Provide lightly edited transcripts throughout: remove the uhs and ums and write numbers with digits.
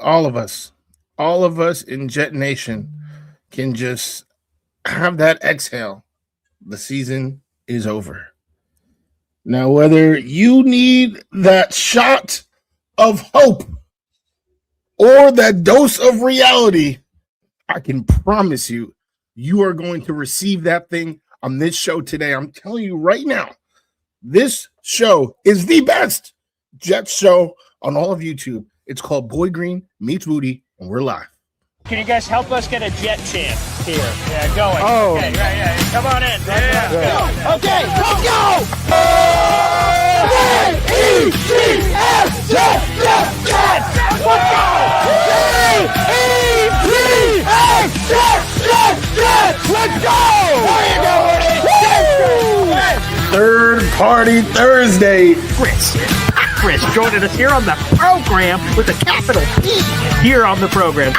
all of us, all of us in Jet Nation can just have that exhale. The season is over. Now, whether you need that shot of hope or that dose of reality, I can promise you, you are going to receive that thing on this show today. I'm telling you right now, this show is the best Jets show on all of YouTube. It's called Boy Green Meets Wudi, and we're live. Can you guys help us get a Jet chant here? Yeah, going. Oh. Okay, yeah. Come on in. Yeah. Okay, let's go! J-E-T-S, Jet, Jet, Jet! Let's go! J-E-T-S, Jet, Jet, Jet! Let's go! There you go, Woody! Third Party Thursday. Chris joining us here on the program with a capital P here on the program.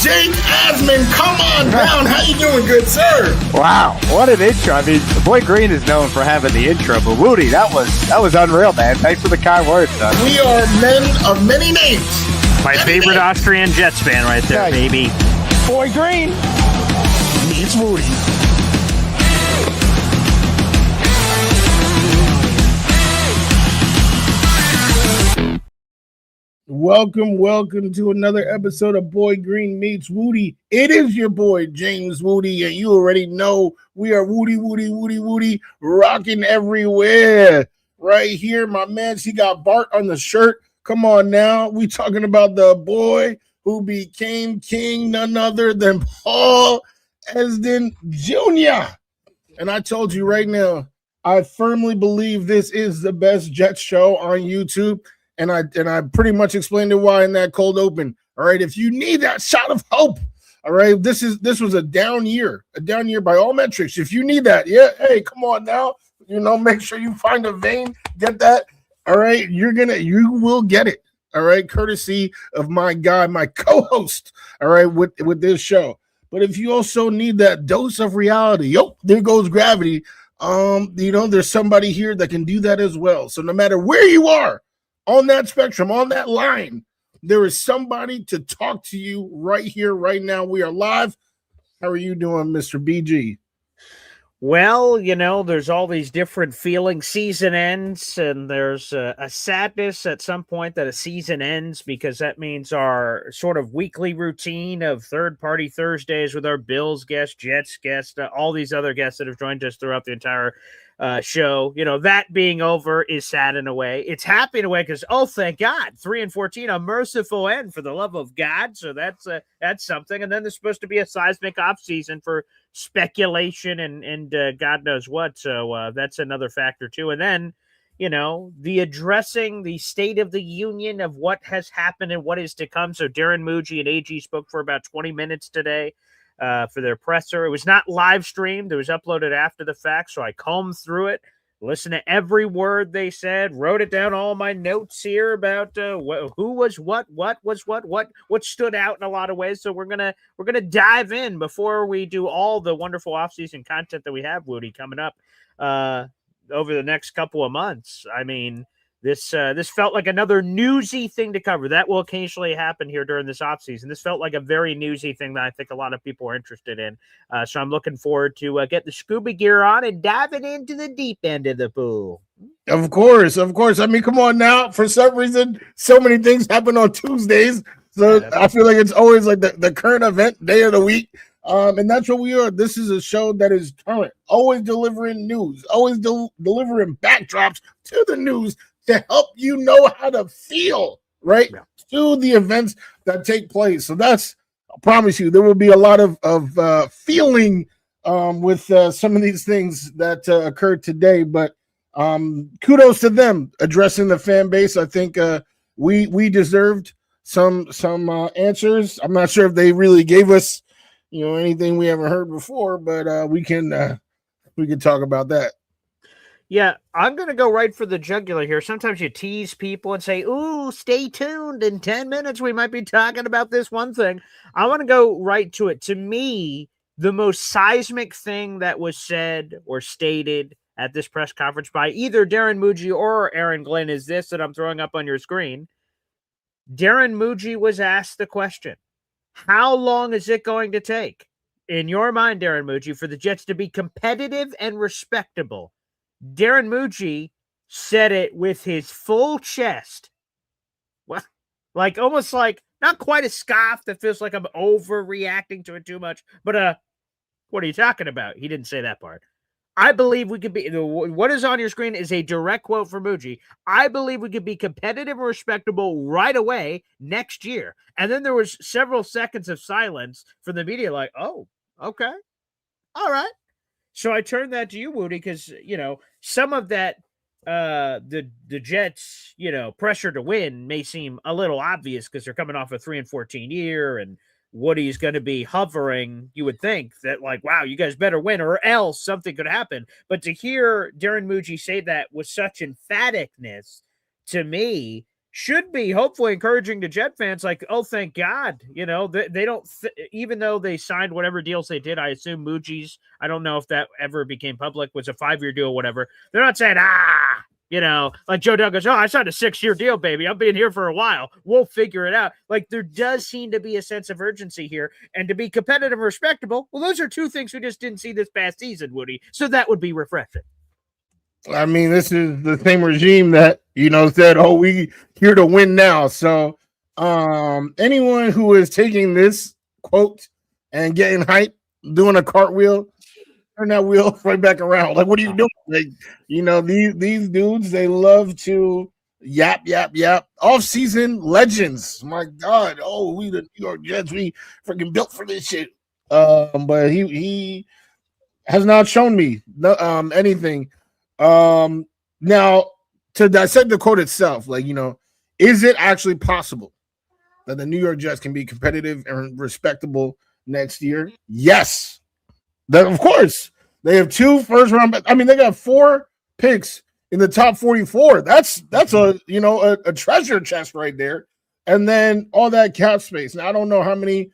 Jake Asman, come on down. How you doing, good sir? Wow, what an intro. I mean, Boy Green is known for having the intro, but Woody, that was unreal, man. Thanks for the kind words, son. We are men of many names. My favorite Austrian Jets fan right there, baby. Boy Green Meets Wudi. Welcome to another episode of Boy Green Meets Wudi. It is your boy, James Wudi, and you already know we are Wudi, rocking everywhere. Right here, my man, she got Bart on the shirt. Come on now. We talking about the boy who became king, none other than Paul Esden Jr. And I told you right now, I firmly believe this is the best Jets show on YouTube. And I pretty much explained it why in that cold open. All right, if you need that shot of hope, all right, this was a down year by all metrics. If you need that, yeah, hey, come on now, make sure you find a vein, get that. All right, you will get it. All right, courtesy of my guy, my co-host. All right, with this show. But if you also need that dose of reality, there goes gravity. There's somebody here that can do that as well. So no matter where you are on that spectrum, on that line, there is somebody to talk to you right here, right now. We are live. How are you doing, Mr. BG? Well, there's all these different feelings. Season ends, and there's a sadness at some point that a season ends because that means our sort of weekly routine of third-party Thursdays with our Bills guest, Jets guest, all these other guests that have joined us throughout the entire show, that being over is sad in a way. It's happy in a way because, oh, thank God, 3-14, a merciful end for the love of God. So that's something. And then there's supposed to be a seismic off season for speculation and God knows what. So that's another factor too. And then, the addressing the state of the union of what has happened and what is to come. So Darren, Mougey, and AG spoke for about 20 minutes today. For their presser. It was not live streamed. It was uploaded after the fact, so I combed through it, listened to every word they said, wrote it down, all my notes here about who was what was what stood out in a lot of ways. So we're gonna dive in before we do all the wonderful off-season content that we have, Woody, coming up over the next couple of months. I mean, this felt like another newsy thing to cover. That will occasionally happen here during this offseason. This felt like a very newsy thing that I think a lot of people are interested in. So I'm looking forward to get the scuba gear on and diving into the deep end of the pool. Of course. I mean, come on now. For some reason, so many things happen on Tuesdays. So I feel like it's always like the current event day of the week. And that's what we are. This is a show that is current, always delivering news, always delivering backdrops to the news to help you know how to feel, right? Yeah. To the events that take place. So I promise you, there will be a lot of feeling with some of these things that occurred today. But kudos to them addressing the fan base. I think we deserved some answers. I'm not sure if they really gave us, anything we haven't heard before, but we can talk about that. Yeah, I'm going to go right for the jugular here. Sometimes you tease people and say, ooh, stay tuned. In 10 minutes, we might be talking about this one thing. I want to go right to it. To me, the most seismic thing that was said or stated at this press conference by either Darren Mougey or Aaron Glenn is this that I'm throwing up on your screen. Darren Mougey was asked the question, how long is it going to take, in your mind, Darren Mougey, for the Jets to be competitive and respectable? Darren Mougey said it with his full chest. Well, like almost like not quite a scoff that feels like I'm overreacting to it too much, but what are you talking about? He didn't say that part. I believe we could be, what is on your screen is a direct quote from Mougey. I believe we could be competitive and respectable right away next year. And then there was several seconds of silence from the media like, oh, okay, all right. So I turned that to you, Wudi, because, some of that, the Jets, pressure to win may seem a little obvious because they're coming off a 3-14 year and Woody's going to be hovering. You would think that, like, wow, you guys better win or else something could happen. But to hear Darren Mougey say that with such emphaticness, to me, should be hopefully encouraging to Jet fans. Like, oh, thank God, they don't, even though they signed whatever deals they did, I assume Mougey's, I don't know if that ever became public, was a 5-year deal, whatever. They're not saying, like Joe Douglas, I signed a 6-year deal, baby. I'm being here for a while. We'll figure it out. Like, there does seem to be a sense of urgency here. And to be competitive and respectable, well, those are two things we just didn't see this past season, Woody. So that would be refreshing. I mean, this is the same regime that, said, oh, we here to win now. So anyone who is taking this quote and getting hype, doing a cartwheel, turn that wheel right back around. Like, what are you doing? Like, these dudes, they love to yap. Off-season legends. My God. Oh, we the New York Jets, we freaking built for this shit. But he has not shown me anything. Now, to dissect the quote itself, like, is it actually possible that the New York Jets can be competitive and respectable next year? Yes. Of course. They have 2 first-round. I mean, they got 4 picks in the top 44. That's a treasure chest right there. And then all that cap space. Now, I don't know how many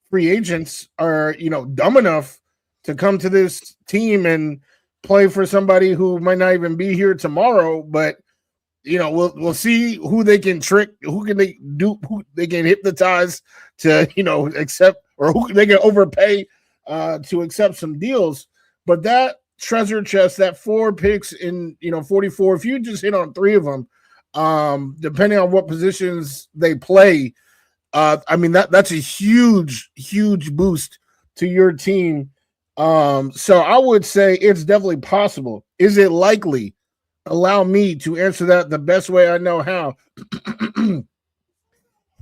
free agents are, dumb enough to come to this team and play for somebody who might not even be here tomorrow, but we'll see who they can trick, who they can hypnotize to accept, or who they can overpay to accept some deals. But that treasure chest, that 4 picks in 44, if you just hit on 3 of them, depending on what positions they play, I mean that's a huge boost to your team. So I would say it's definitely possible. Is it likely? Allow me to answer that the best way I know how.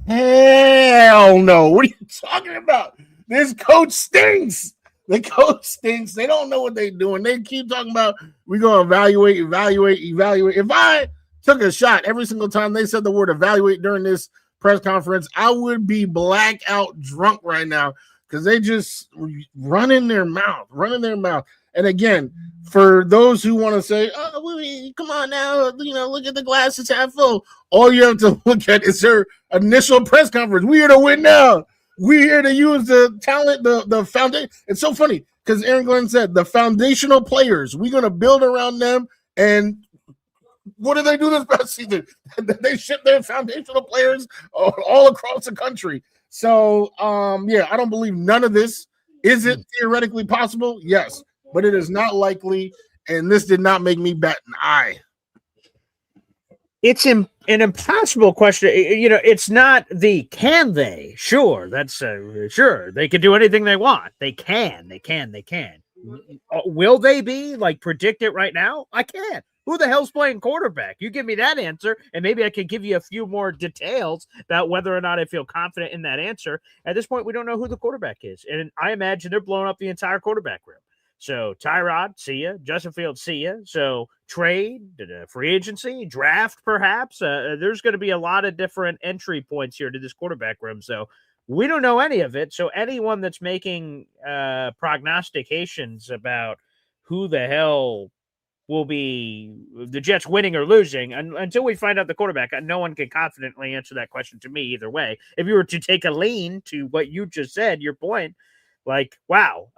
Hell no. What are you talking about? This coach stinks. The coach stinks. They don't know what they're doing. They keep talking about we're going to evaluate. If I took a shot every single time they said the word evaluate during this press conference, I would be blackout drunk right now. Because they just running their mouth. And again, for those who want to say, oh, come on now, look at the glasses half full. All you have to look at is their initial press conference. We're here to win now. We're here to use the talent, the foundation. It's so funny because Aaron Glenn said the foundational players, we're going to build around them. And what did they do this past season? They shipped their foundational players all across the country. So, I don't believe none of this. Is it theoretically possible? Yes, but it is not likely, and this did not make me bat an eye. It's an impossible question. It's not the can they. Sure, that's sure. They can do anything they want. They can. Will they be? Like, predict it right now? I can't. Who the hell's playing quarterback? You give me that answer, and maybe I can give you a few more details about whether or not I feel confident in that answer. At this point, we don't know who the quarterback is, and I imagine they're blowing up the entire quarterback room. So Tyrod, see ya. Justin Fields, see ya. So trade, free agency, draft, perhaps. There's going to be a lot of different entry points here to this quarterback room. So we don't know any of it. So anyone that's making prognostications about who the hell will be the Jets winning or losing, and until we find out the quarterback, no one can confidently answer that question to me either way. If you were to take a lean to what you just said, your point, like, wow,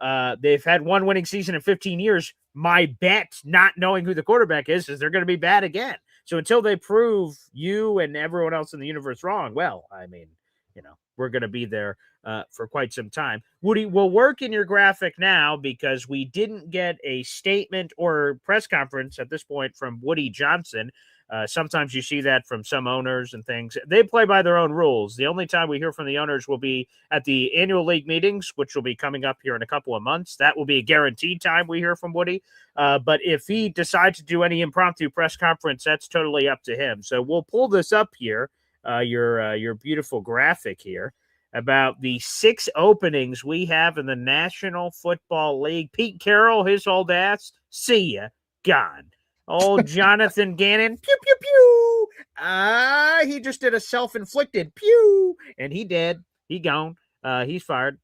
they've had 1 winning season in 15 years. My bet, not knowing who the quarterback is they're going to be bad again. So until they prove you and everyone else in the universe wrong, well, I mean, we're going to be there for quite some time. Woody, we'll work in your graphic now because we didn't get a statement or press conference at this point from Woody Johnson. Sometimes you see that from some owners and things. They play by their own rules. The only time we hear from the owners will be at the annual league meetings, which will be coming up here in a couple of months. That will be a guaranteed time we hear from Woody. But if he decides to do any impromptu press conference, that's totally up to him. So we'll pull this up here, your beautiful graphic here, about the 6 openings we have in the National Football League. Pete Carroll, his old ass, see ya, gone. Old Jonathan Gannon, pew, pew, pew. He just did a self-inflicted pew, and he dead. He gone. He's fired.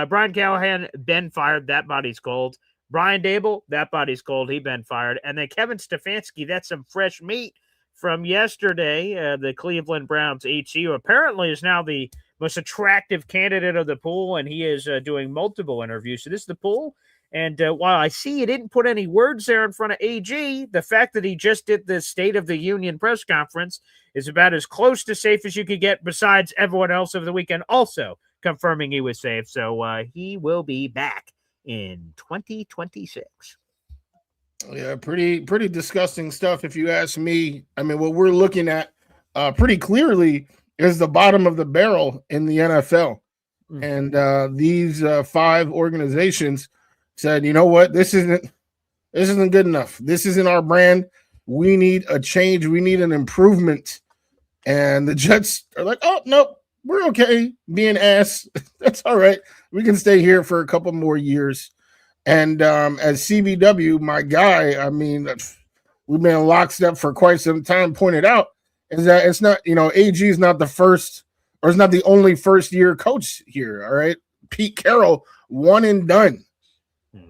Brian Callahan, been fired. That body's cold. Brian Dable, that body's cold. He been fired. And then Kevin Stefanski, that's some fresh meat from yesterday. The Cleveland Browns HC, apparently is now the most attractive candidate of the pool, and he is doing multiple interviews. So this is the pool. And while I see you didn't put any words there in front of AG, the fact that he just did the State of the Union press conference is about as close to safe as you could get, besides everyone else over the weekend also confirming he was safe. So he will be back in 2026. Yeah, pretty disgusting stuff if you ask me. I mean, what we're looking at pretty clearly is the bottom of the barrel in the NFL. Mm-hmm. And these 5 organizations said, you know what, this isn't good enough. This isn't our brand. We need a change. We need an improvement. And the Jets are like, oh, nope, we're okay being ass. That's all right. We can stay here for a couple more years. And as CBW, my guy, I mean, we've been in lockstep for quite some time, pointed out, is that it's not, AG is not the first, or it's not the only first-year coach here, all right? Pete Carroll, one and done.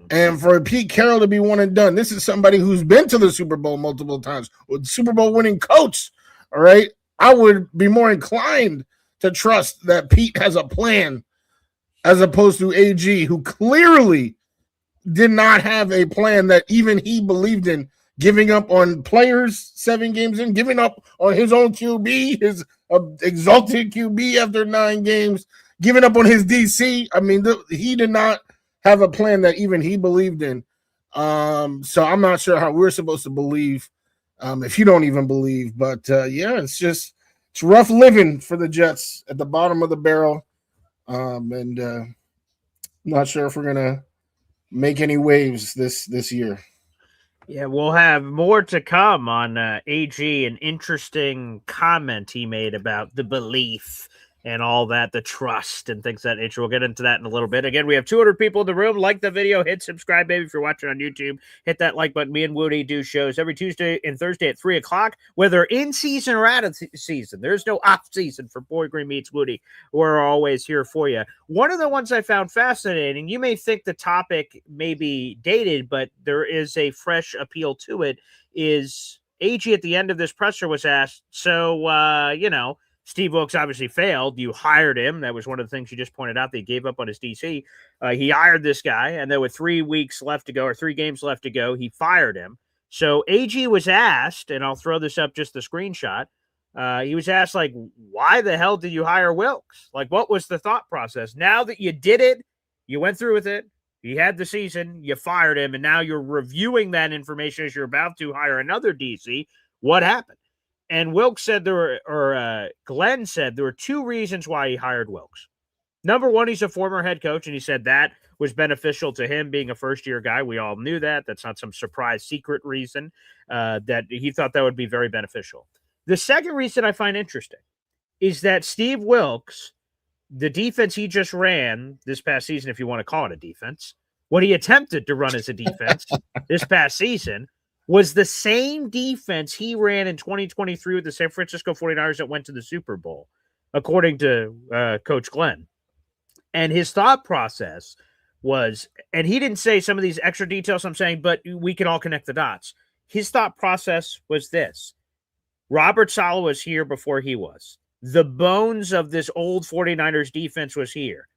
And for Pete Carroll to be one and done, this is somebody who's been to the Super Bowl multiple times, with Super Bowl winning coach, all right? I would be more inclined to trust that Pete has a plan as opposed to AG, who clearly did not have a plan that even he believed in, giving up on players 7 games in, giving up on his own QB, his exalted QB after 9 games, giving up on his DC. I mean, he did not have a plan that even he believed in. So I'm not sure how we're supposed to believe if you don't even believe. But, yeah, it's rough living for the Jets at the bottom of the barrel. And not sure if we're going to make any waves this year. Yeah, we'll have more to come on AG, an interesting comment he made about the belief and all that, the trust and things of that nature. We'll get into that in a little bit. Again, we have 200 people in the room. Like the video, hit subscribe, baby, if you're watching on YouTube. Hit that like button. Me and Woody do shows every Tuesday and Thursday at 3 o'clock, whether in season or out of season. There's no off season for Boy Green Meets Woody. We're always here for you. One of the ones I found fascinating, you may think the topic may be dated, but there is a fresh appeal to it, is AG at the end of this presser was asked, so, Steve Wilkes obviously failed. You hired him. That was one of the things you just pointed out. They gave up on his DC. He hired this guy, and there were 3 weeks left to go, or 3 games left to go. He fired him. So AG was asked, and I'll throw this up, just the screenshot. He was asked, like, why the hell did you hire Wilkes? Like, what was the thought process? Now that you did it, you went through with it, he had the season, you fired him, and now you're reviewing that information as you're about to hire another DC. What happened? And Wilkes said Glenn said there were 2 reasons why he hired Wilkes. Number one, he's a former head coach, and he said that was beneficial to him being a first-year guy. We all knew that. That's not some surprise secret reason, that he thought that would be very beneficial. The second reason I find interesting is that Steve Wilkes, the defense he just ran this past season, if you want to call it a defense, what he attempted to run as a defense this past season was the same defense he ran in 2023 with the San Francisco 49ers that went to the Super Bowl, according to Coach Glenn. And his thought process was, and he didn't say some of these extra details I'm saying, but we can all connect the dots. His thought process was this. Robert Saleh was here before he was. The bones of this old 49ers defense was here.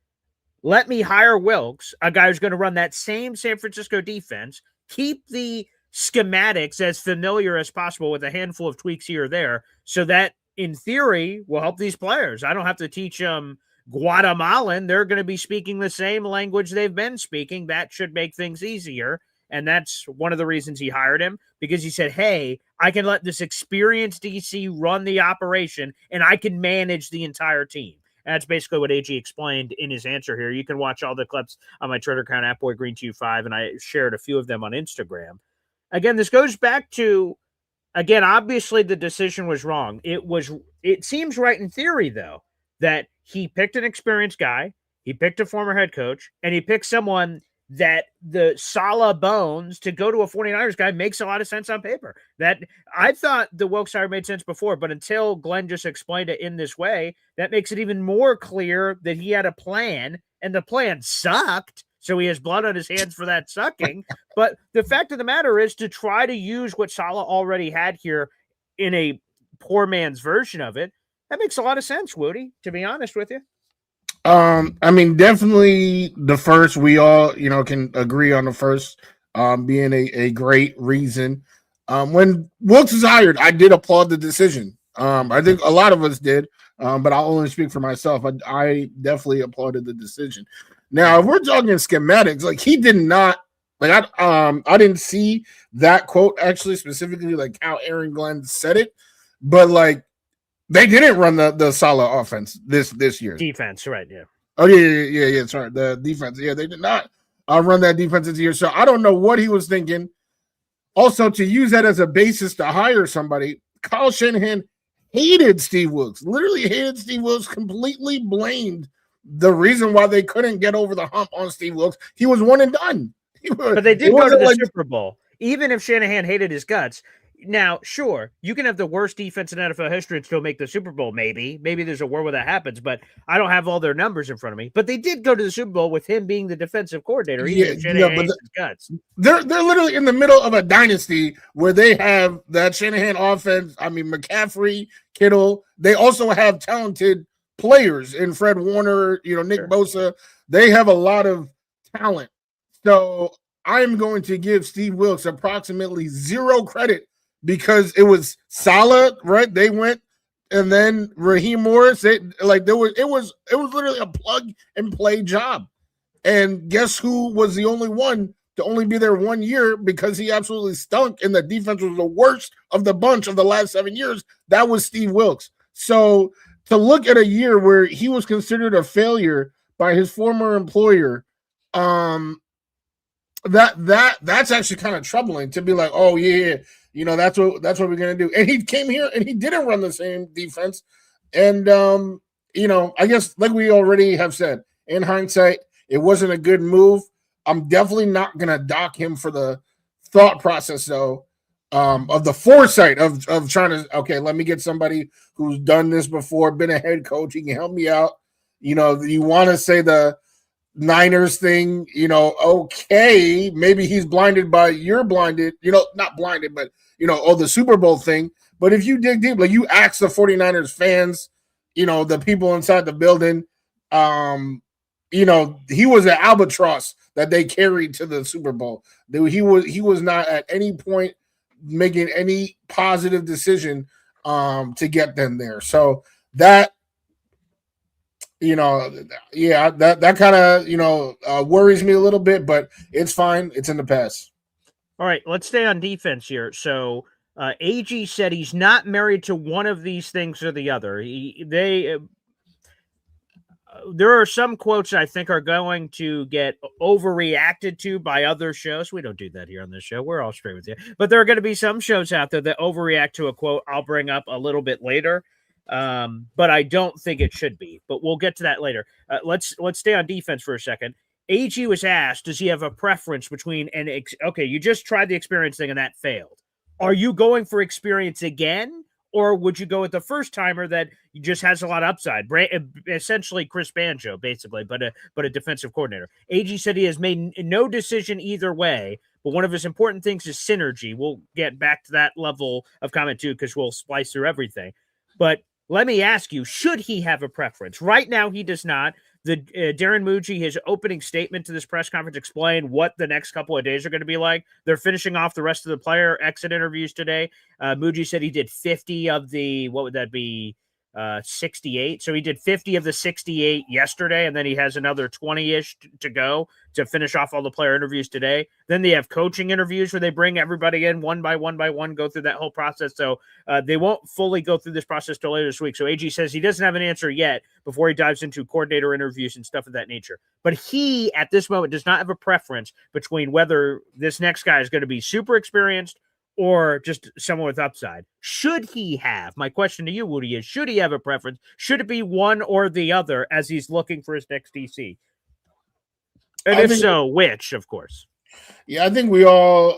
Let me hire Wilkes, a guy who's going to run that same San Francisco defense, keep the schematics as familiar as possible with a handful of tweaks here or there, so that in theory will help these players. I don't have to teach them Guatemalan. They're going to be speaking the same language they've been speaking. That should make things easier. And that's one of the reasons he hired him, because he said, hey, I can let this experienced DC run the operation and I can manage the entire team. And that's basically what AG explained in his answer here. You can watch all the clips on my Twitter account at BoyGreen25, and I shared a few of them on Instagram. Again, this goes back to, again, obviously the decision was wrong. It seems right in theory, though, that he picked an experienced guy, he picked a former head coach, and he picked someone that the Saleh bones to go to a 49ers guy makes a lot of sense on paper. That I thought the Wilks hire made sense before, but until Glenn just explained it in this way, that makes it even more clear that he had a plan, and the plan sucked. So he has blood on his hands for that sucking. But the fact of the matter is, to try to use what Saleh already had here in a poor man's version of it, that makes a lot of sense, Woody, to be honest with you. I mean, definitely the first, we all, can agree on the first being a great reason. When Wilks was hired, I did applaud the decision. I think a lot of us did, but I'll only speak for myself. I definitely applauded the decision. Now, if we're talking schematics, like, he did not, like, I didn't see that quote actually specifically, like how Aaron Glenn said it, but like, they didn't run the Saleh offense this year. Defense, right? Yeah. Oh yeah. Sorry, the defense. Yeah, they did not run that defense this year. So I don't know what he was thinking. Also, to use that as a basis to hire somebody, Kyle Shanahan hated Steve Wilks. Literally hated Steve Wilks. Completely blamed the reason why they couldn't get over the hump on Steve Wilks. He was one and done. But they did go to the Super Bowl, even if Shanahan hated his guts. Now, sure, you can have the worst defense in NFL history and still make the Super Bowl, maybe. Maybe there's a world where that happens, but I don't have all their numbers in front of me. But they did go to the Super Bowl with him being the defensive coordinator, even if Shanahan hates his guts. They're literally in the middle of a dynasty where they have that Shanahan offense. I mean, McCaffrey, Kittle. They also have talented players in Fred Warner, Nick Bosa. They have a lot of talent. So I'm going to give Steve Wilks approximately zero credit, because it was Saleh, right? They went, and then Raheem Morris. It was literally a plug and play job. And guess who was the only one to only be there 1 year because he absolutely stunk and the defense was the worst of the bunch of the last 7 years? That was Steve Wilks. So to look at a year where he was considered a failure by his former employer, that's actually kind of troubling, to be like, oh yeah, that's what we're gonna do. And he came here and he didn't run the same defense. And I guess, like we already have said, in hindsight, it wasn't a good move. I'm definitely not gonna dock him for the thought process, though, of the foresight of trying to, okay, let me get somebody who's done this before, been a head coach, he can help me out. You want to say the Niners thing, okay, maybe he's blinded by, you're blinded, not blinded, but, the Super Bowl thing. But if you dig deep, like, you ask the 49ers fans, the people inside the building, he was an albatross that they carried to the Super Bowl. He was not at any point making any positive decision to get them there. So that, that kind of, worries me a little bit, but it's fine. It's in the past. All right, let's stay on defense here. So AG said he's not married to one of these things or the other. There are some quotes I think are going to get overreacted to by other shows. We don't do that here on this show. We're all straight with you. But there are going to be some shows out there that overreact to a quote I'll bring up a little bit later. But I don't think it should be. But we'll get to that later. Let's stay on defense for a second. AG was asked, does he have a preference between okay, you just tried the experience thing and that failed. Are you going for experience again? Or would you go with the first timer that just has a lot of upside? Essentially Chris Banjo, basically, but a defensive coordinator. AG said he has made no decision either way, but one of his important things is synergy. We'll get back to that level of comment too, because we'll splice through everything. But let me ask you, should he have a preference? Right now, he does not. Darren Mougey, his opening statement to this press conference explained what the next couple of days are going to be like. They're finishing off the rest of the player exit interviews today. Mougey said he did 50 of the, what would that be? 68. So he did 50 of the 68 yesterday, and then he has another 20-ish to go to finish off all the player interviews today. Then they have coaching interviews where they bring everybody in one by one, go through that whole process. So they won't fully go through this process till later this week. So AG says he doesn't have an answer yet before he dives into coordinator interviews and stuff of that nature. But he, at this moment, does not have a preference between whether this next guy is going to be super experienced or just someone with upside. Should he have, my question to you, Wudi, is should he have a preference? Should it be one or the other as he's looking for his next DC? And if so, which, of course? Yeah, I think we all,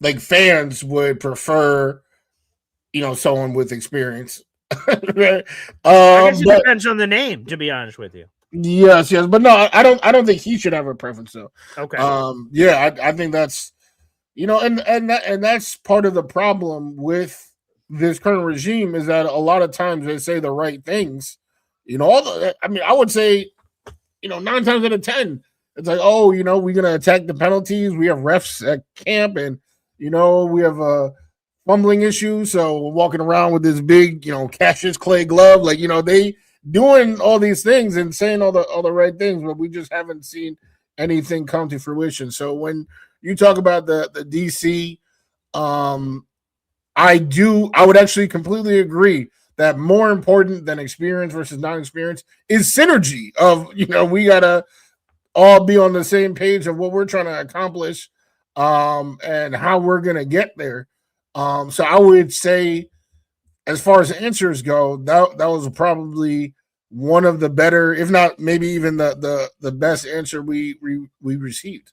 like fans, would prefer, someone with experience. I guess it depends on the name, to be honest with you. Yes, but no, I don't think he should have a preference though. Okay. I think that's, and that's part of the problem with this current regime is that a lot of times they say the right things. I would say, 9 times out of 10, it's like, oh, we're gonna attack the penalties. We have refs at camp, and we have a fumbling issue. So we're walking around with this big, Cassius Clay glove. Like, they doing all these things and saying all the right things, but we just haven't seen anything come to fruition. So when you talk about the DC, I would actually completely agree that more important than experience versus non-experience is synergy of, we gotta all be on the same page of what we're trying to accomplish, and how we're gonna get there. So I would say, as far as answers go, that was probably one of the better, if not maybe even the best answer we received.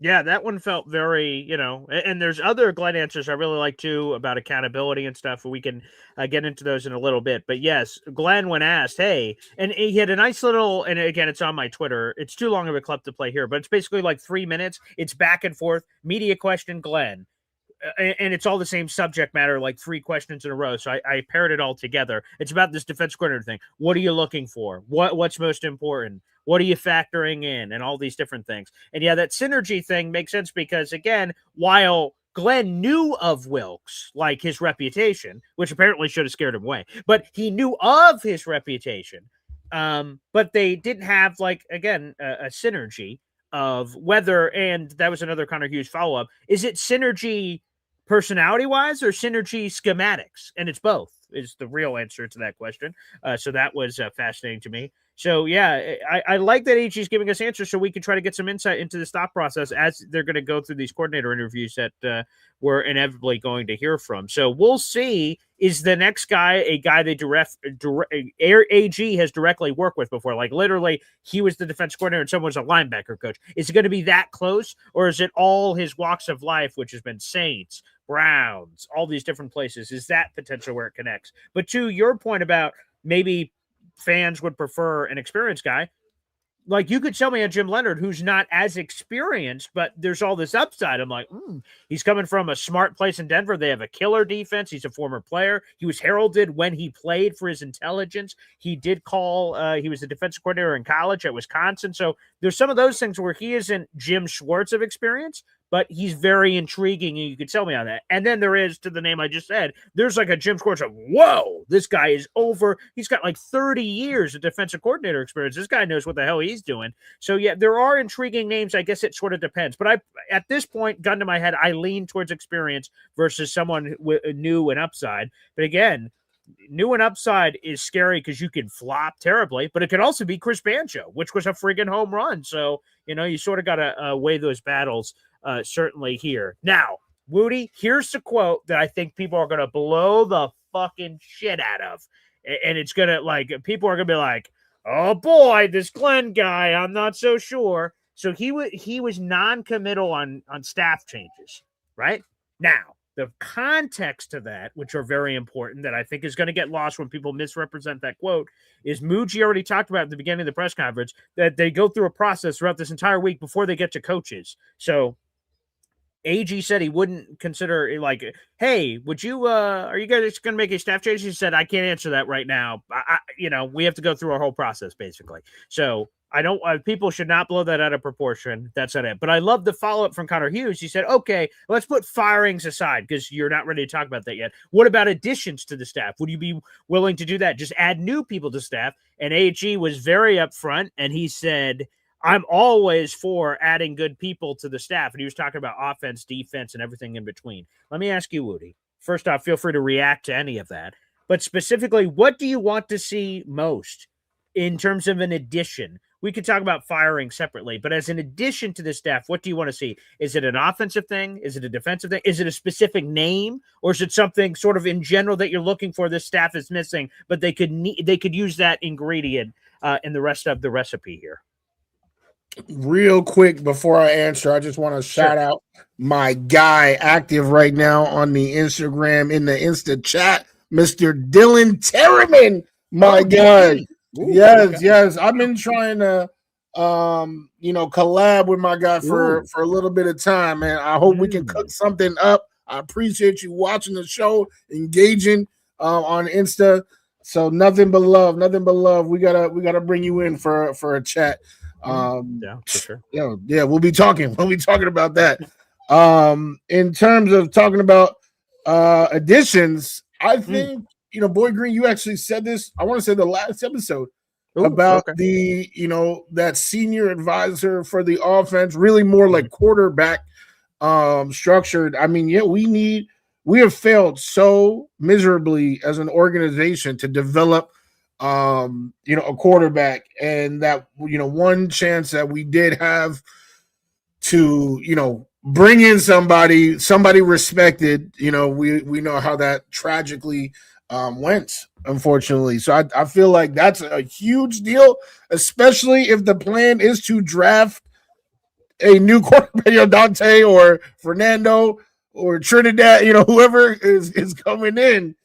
Yeah, that one felt very, and there's other Glenn answers I really like too about accountability and stuff. We can get into those in a little bit. But yes, Glenn, when asked, hey, and he had a nice little, and again, it's on my Twitter. It's too long of a clip to play here, but it's basically like 3 minutes. It's back and forth. Media question, Glenn. And it's all the same subject matter, like 3 questions in a row. So I paired it all together. It's about this defense coordinator thing. What are you looking for? What's most important? What are you factoring in? And all these different things. And yeah, that synergy thing makes sense because, again, while Glenn knew of Wilkes, like his reputation, which apparently should have scared him away, but he knew of his reputation. But they didn't have, like, again, a synergy of whether, and that was another kind of huge follow-up. Is it synergy personality-wise or synergy schematics? And it's both is the real answer to that question. So that was fascinating to me. So, yeah, I like that AG is giving us answers so we can try to get some insight into the thought process as they're going to go through these coordinator interviews that we're inevitably going to hear from. So we'll see, is the next guy a guy they AG has directly worked with before? Like, literally, he was the defense coordinator and someone was a linebacker coach. Is it going to be that close, or is it all his walks of life, which has been Saints, Browns, all these different places? Is that potential where it connects? But to your point about maybe fans would prefer an experienced guy, like you could tell me a Jim Leonard who's not as experienced, but there's all this upside. I'm like, he's coming from a smart place in Denver. They have a killer defense. He's a former player. He was heralded when he played for his intelligence. He did call, he was the defensive coordinator in college at Wisconsin. So there's some of those things where he isn't Jim Schwartz of experience, but he's very intriguing, and you could tell me on that. And then there is, to the name I just said, there's like a Jim Schwartz of, whoa, this guy is over. He's got like 30 years of defensive coordinator experience. This guy knows what the hell he's doing. So, yeah, there are intriguing names. I guess it sort of depends. But at this point, gun to my head, I lean towards experience versus someone new and upside. But again, new and upside is scary because you can flop terribly, but it could also be Chris Banjo, which was a friggin' home run. So, you sort of got to weigh those battles. Certainly here. Now, Wudi, here's the quote that I think people are going to blow the fucking shit out of. And it's going to, like, people are going to be like, oh boy, this Glenn guy, I'm not so sure. So he was non-committal on staff changes, right? Now, the context to that, which are very important, that I think is going to get lost when people misrepresent that quote, is Mougey already talked about at the beginning of the press conference that they go through a process throughout this entire week before they get to coaches. So AG said he wouldn't consider, like, hey, would you, are you guys going to make a staff change? He said, I can't answer that right now. we have to go through our whole process basically. So I don't. People should not blow that out of proportion. That's not it. But I love the follow up from Connor Hughes. He said, "Okay, let's put firings aside because you're not ready to talk about that yet. What about additions to the staff? Would you be willing to do that? Just add new people to staff?" And AG was very upfront, and he said, "I'm always for adding good people to the staff." And he was talking about offense, defense, and everything in between. Let me ask you, Wudi. First off, feel free to react to any of that. But specifically, what do you want to see most in terms of an addition? We could talk about firing separately, but as an addition to the staff, what do you want to see? Is it an offensive thing? Is it a defensive thing? Is it a specific name, or is it something sort of in general that you're looking for? This staff is missing, but they could use that ingredient in the rest of the recipe here. Real quick before I answer, I just want to shout out my guy active right now on the Instagram in the Insta chat, Mr. Dylan Terriman, my guy. Ooh, yes. I've been trying to collab with my guy for a little bit of time, man. I hope we can cook something up. I appreciate you watching the show, engaging on Insta. So nothing but love. We gotta bring you in for a chat. Yeah, for sure. Yeah, we'll be talking about that. In terms of talking about additions, I think Boy Green, you actually said this, I want to say the last episode about the that senior advisor for the offense, really more like quarterback structured. I mean, we have failed so miserably as an organization to develop a quarterback, and that one chance that we did have to bring in somebody respected, we know how that tragically went, unfortunately. So I feel like that's a huge deal, especially if the plan is to draft a new quarterback, Dante or Fernando or Trinidad, whoever is coming in.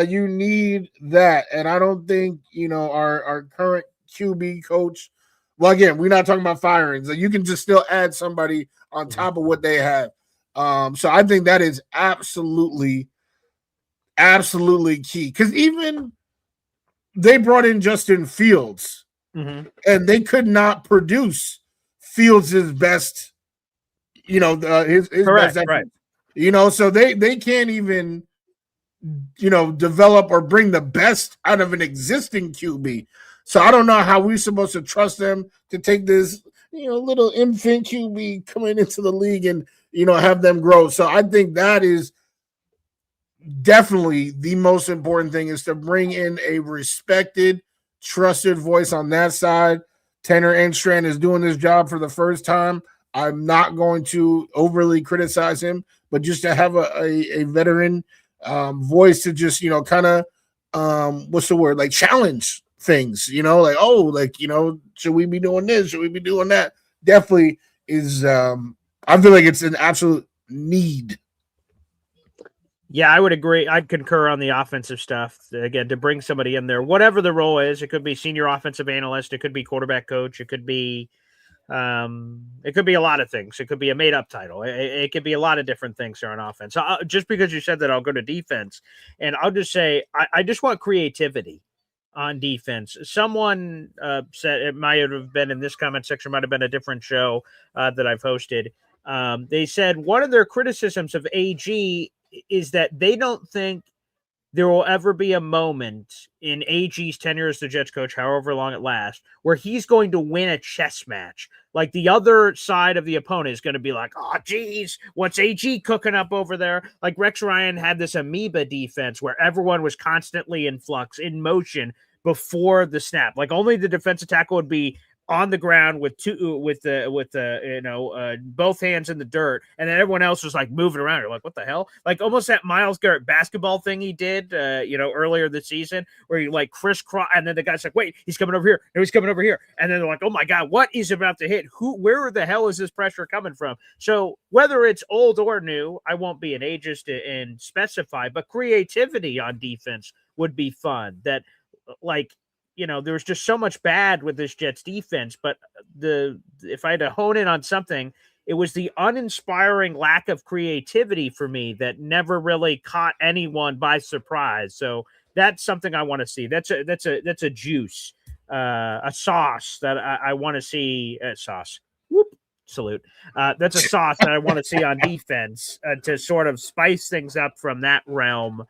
You need that. And I don't think, our current QB coach, well, again, we're not talking about firings. You can just still add somebody on top of what they have. So I think that is absolutely key. Because even they brought in Justin Fields, and they could not produce Fields' best, his correct, best effort. Right. So they can't even develop or bring the best out of an existing QB. So I don't know how we're supposed to trust them to take this, little infant QB coming into the league and, have them grow. So I think that is definitely the most important thing, is to bring in a respected, trusted voice on that side. Tanner Enstrand is doing this job for the first time. I'm not going to overly criticize him, but just to have a veteran voice to just kind of what's the word, like challenge things, should we be doing this, should we be doing that, definitely is I feel like it's an absolute need. Yeah, I would agree. I'd concur on the offensive stuff. Again, to bring somebody in there, whatever the role is, it could be senior offensive analyst, it could be quarterback coach, it could be a lot of things. It could be a made-up title. It could be a lot of different things here on offense. So just because you said that, I'll go to defense, and I'll just say I just want creativity on defense. Someone said, it might have been in this comment section, might have been a different show that I've hosted. They said one of their criticisms of AG is that they don't think there will ever be a moment in AG's tenure as the Jets coach, however long it lasts, where he's going to win a chess match. Like the other side of the opponent is going to be like, oh, geez, what's AG cooking up over there? Like Rex Ryan had this amoeba defense where everyone was constantly in flux, in motion before the snap. Like only the defensive tackle would be on the ground with both hands in the dirt, and then everyone else was like moving around. You're like, what the hell? Like almost that Myles Garrett basketball thing he did earlier this season, where you like crisscross, and then the guy's like, wait, he's coming over here, no, he's coming over here, and then they're like, oh my god, what is about to hit? Where the hell is this pressure coming from? So whether it's old or new, I won't be an ageist and specify, but creativity on defense would be fun. That there was just so much bad with this Jets defense, but if I had to hone in on something, it was the uninspiring lack of creativity for me that never really caught anyone by surprise. So That's something I want to see. That's a juice, a sauce that I want to see. Sauce. Whoop. Salute. That's a sauce that I want to see on defense to sort of spice things up from that realm.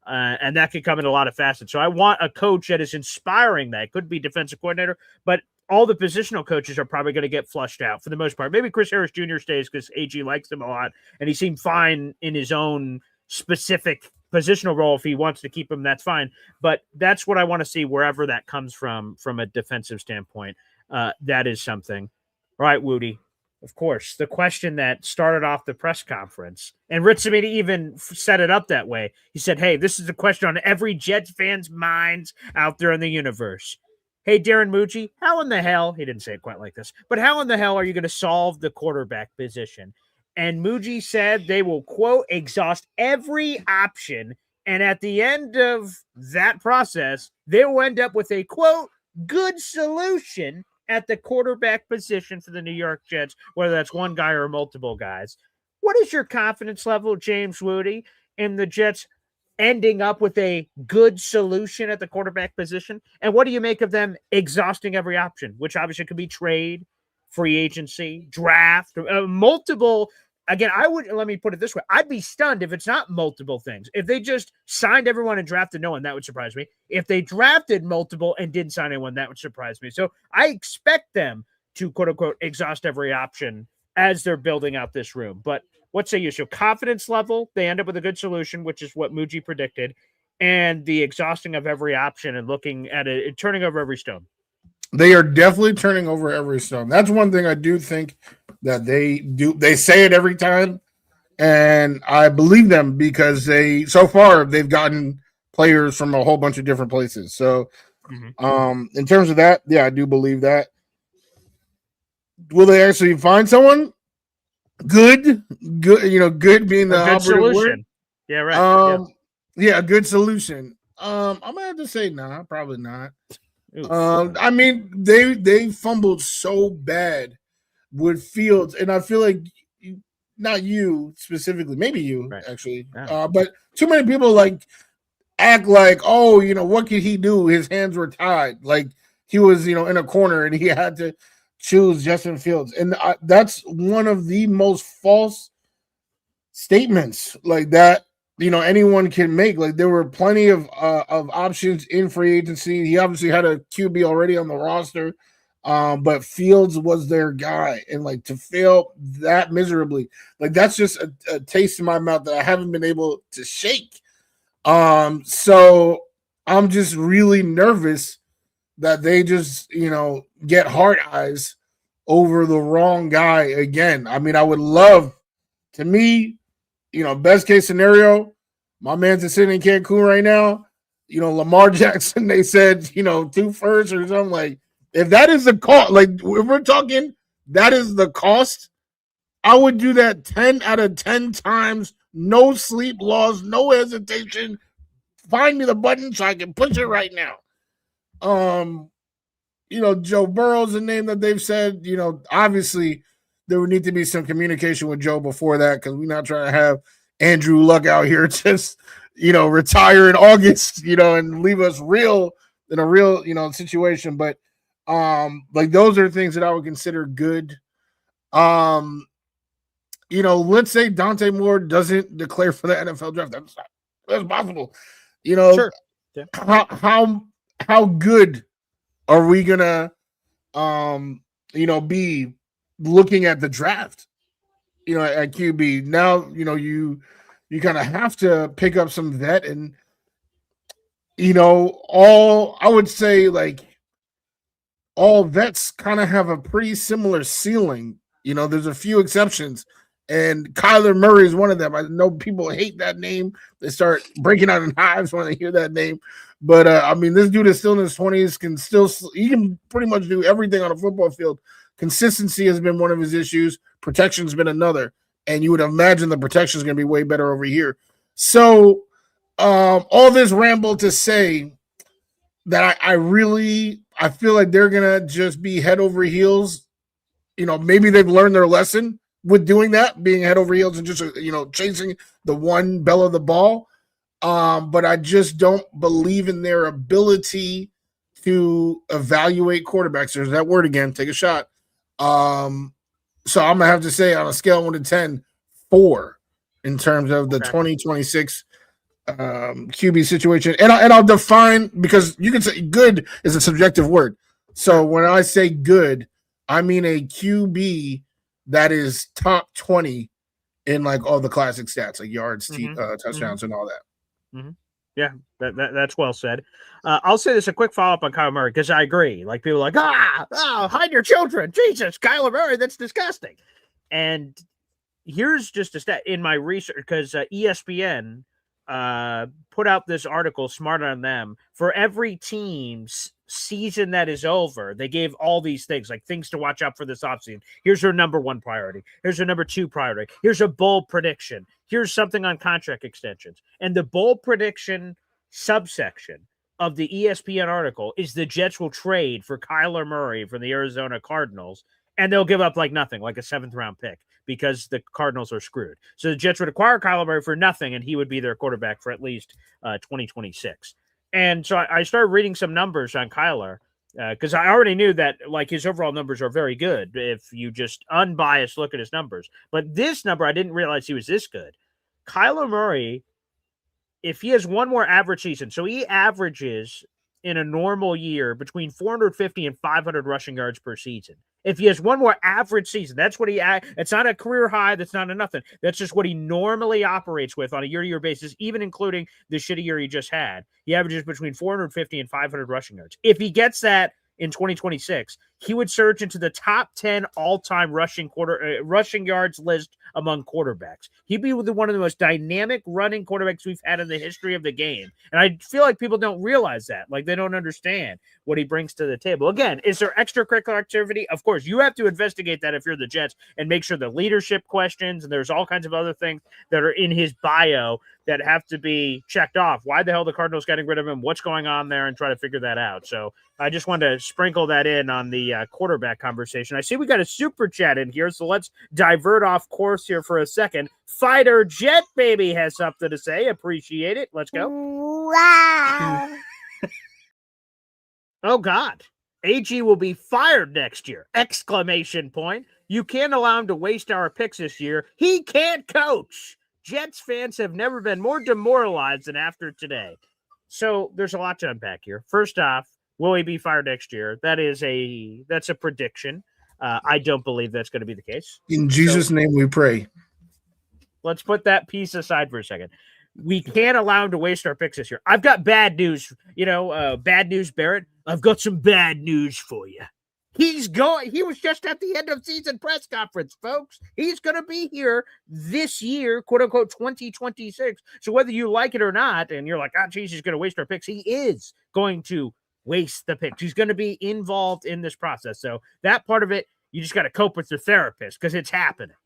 And that could come in a lot of facets. So I want a coach that is inspiring that. It could be defensive coordinator, but all the positional coaches are probably going to get flushed out for the most part. Maybe Chris Harris Jr. stays because AG likes him a lot, and he seemed fine in his own specific positional role. If he wants to keep him, that's fine. But that's what I want to see wherever that comes from a defensive standpoint. That is something. All right, Wudi. Of course, the question that started off the press conference, and Ritzamini even set it up that way. He said, hey, this is a question on every Jets fan's minds out there in the universe. Hey, Darren Mougey, how in the hell, he didn't say it quite like this, but how in the hell are you going to solve the quarterback position? And Mougey said they will, quote, exhaust every option. And at the end of that process, they will end up with a, quote, good solution at the quarterback position for the New York Jets, whether that's one guy or multiple guys. What is your confidence level, James Wudi, in the Jets ending up with a good solution at the quarterback position? And what do you make of them exhausting every option, which obviously could be trade, free agency, draft, multiple. Again, let me put it this way. I'd be stunned if it's not multiple things. If they just signed everyone and drafted no one, that would surprise me. If they drafted multiple and didn't sign anyone, that would surprise me. So I expect them to, quote unquote, exhaust every option as they're building out this room. But what say you? So confidence level, they end up with a good solution, which is what Mougey predicted, and the exhausting of every option and looking at it, turning over every stone. They are definitely turning over every stone. That's one thing I do think that they do. They say it every time, and I believe them because so far they've gotten players from a whole bunch of different places. So, in terms of that, yeah, I do believe that. Will they actually find someone good? Good being the good solution. Word. Yeah, right. Yeah, a good solution. I'm gonna have to say nah, probably not. I mean, they fumbled so bad with Fields, and I feel like not you specifically, maybe you actually, but too many people like act like, oh, what could he do? His hands were tied, like he was, in a corner and he had to choose Justin Fields, and that's one of the most false statements like that. Anyone can make. Like there were plenty of options in free agency. He obviously had a QB already on the roster, but Fields was their guy, and like to fail that miserably, like that's just a taste in my mouth that I haven't been able to shake. So I'm just really nervous that they just get hard eyes over the wrong guy again. I mean, I would love, to me, best case scenario, my man's sitting in Cancun right now. Lamar Jackson, they said, 2 firsts or something. Like, if that is the cost, like, if we're talking, that is the cost, I would do that 10 out of 10 times. No sleep loss, no hesitation. Find me the button so I can push it right now. Joe Burrow's a name that they've said, obviously there would need to be some communication with Joe before that, because we're not trying to have Andrew Luck out here just, retire in August, and leave us in a real situation. But like those are things that I would consider good. Let's say Dante Moore doesn't declare for the NFL draft. That's possible. Sure. Yeah. How good are we gonna be looking at the draft, at QB? Now, you kind of have to pick up some vet, and I would say like all vets kind of have a pretty similar ceiling. There's a few exceptions, and Kyler Murray is one of them. I know people hate that name. They start breaking out in hives when they hear that name. But I mean, this dude is still in his 20s, he can pretty much do everything on a football field. Consistency has been one of his issues. Protection has been another. And you would imagine the protection is going to be way better over here. So all this ramble to say that I feel like they're going to just be head over heels. Maybe they've learned their lesson with doing that, being head over heels and just, chasing the one bell of the ball. But I just don't believe in their ability to evaluate quarterbacks. There's that word again. Take a shot. So I'm gonna have to say on a scale of 1 to 10, 4 in terms of the 2026 QB situation. And I'll define, because you can say good is a subjective word. So when I say good, I mean a QB that is top 20 in like all the classic stats, like yards, touchdowns, and all that. Mm-hmm. Yeah, that's well said. I'll say this, a quick follow-up on Kyler Murray, because I agree. Like, people are like, hide your children. Jesus, Kyler Murray, that's disgusting. And here's just a stat in my research, because ESPN put out this article, smart on them, for every team's season that is over. They gave all these things, like things to watch out for this offseason. Here's your number 1 priority. Here's your number 2 priority. Here's a bold prediction. Here's something on contract extensions. And the bold prediction subsection of the ESPN article is the Jets will trade for Kyler Murray from the Arizona Cardinals, and they'll give up like nothing, like a 7th round pick, because the Cardinals are screwed. So the Jets would acquire Kyler Murray for nothing, and he would be their quarterback for at least 2026. And so I started reading some numbers on Kyler, because I already knew that like his overall numbers are very good if you just unbiased look at his numbers. But this number, I didn't realize he was this good. Kyler Murray, if he has one more average season, so he averages in a normal year between 450 and 500 rushing yards per season. If he has one more average season, that's what it's not a career high. That's not a nothing. That's just what he normally operates with on a year-to-year basis, even including the shitty year he just had. He averages between 450 and 500 rushing yards. If he gets that in 2026, he would surge into the top 10 all-time rushing yards list among quarterbacks. He'd be one of the most dynamic running quarterbacks we've had in the history of the game. And I feel like people don't realize that. Like, they don't understand what he brings to the table. Again, is there extracurricular activity? Of course, you have to investigate that if you're the Jets and make sure the leadership questions, and there's all kinds of other things that are in his bio that have to be checked off. Why the hell the Cardinals getting rid of him? What's going on there? And try to figure that out. So I just wanted to sprinkle that in on the quarterback conversation. I see we got a super chat in here, so let's divert off course here for a second. Fighter Jet Baby has something to say. Appreciate it. Let's go. Wow. Oh, God. AG will be fired next year! Exclamation point. You can't allow him to waste our picks this year. He can't coach. Jets fans have never been more demoralized than after today. So there's a lot to unpack here. First off, will he be fired next year? That's a prediction. I don't believe that's going to be the case. In Jesus' name we pray. Let's put that piece aside for a second. We can't allow him to waste our picks this year. I've got bad news. Bad news, Barrett. I've got some bad news for you. He was just at the end of season press conference, folks. He's going to be here this year, quote unquote, 2026. So whether you like it or not, and you're like, geez, he's going to waste our picks, he is going to waste the picks. He's going to be involved in this process. So that part of it, you just got to cope with your therapist because it's happening.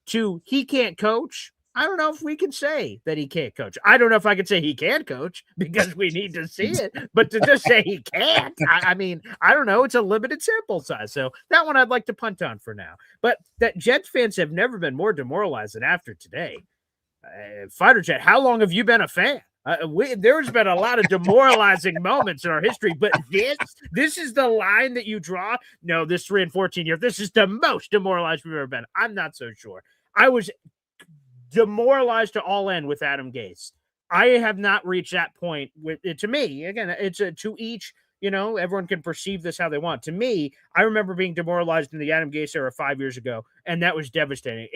He can't coach. I don't know if we can say that he can't coach. I don't know if I can say he can coach because we need to see it. But to just say he can't, I mean, I don't know. It's a limited sample size. So that one I'd like to punt on for now. But that Jets fans have never been more demoralized than after today. Fighter Jet, how long have you been a fan? There's been a lot of demoralizing moments in our history, but this is the line that you draw. No, this 3-14 year, this is the most demoralized we've ever been. I'm not so sure. I was demoralized to all end with Adam Gase. I have not reached that point with it. To me, again, it's to each, everyone can perceive this how they want. To me, I remember being demoralized in the Adam Gase era 5 years ago, and that was devastating.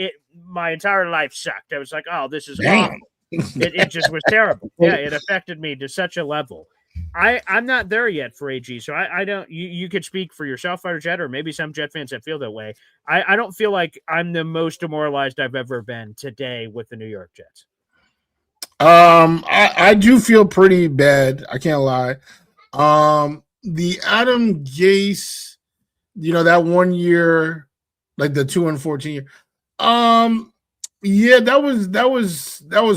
My entire life sucked. I was like, oh, this is awful. It just was terrible. Yeah, it affected me to such a level. I'm not there yet for AG, so I don't. You could speak for yourself, Fighter Jet, or maybe some Jet fans that feel that way. I don't feel like I'm the most demoralized I've ever been today with the New York Jets. I do feel pretty bad. I can't lie. The Adam Gase, that 1 year, like the 2-14 year. Yeah, that was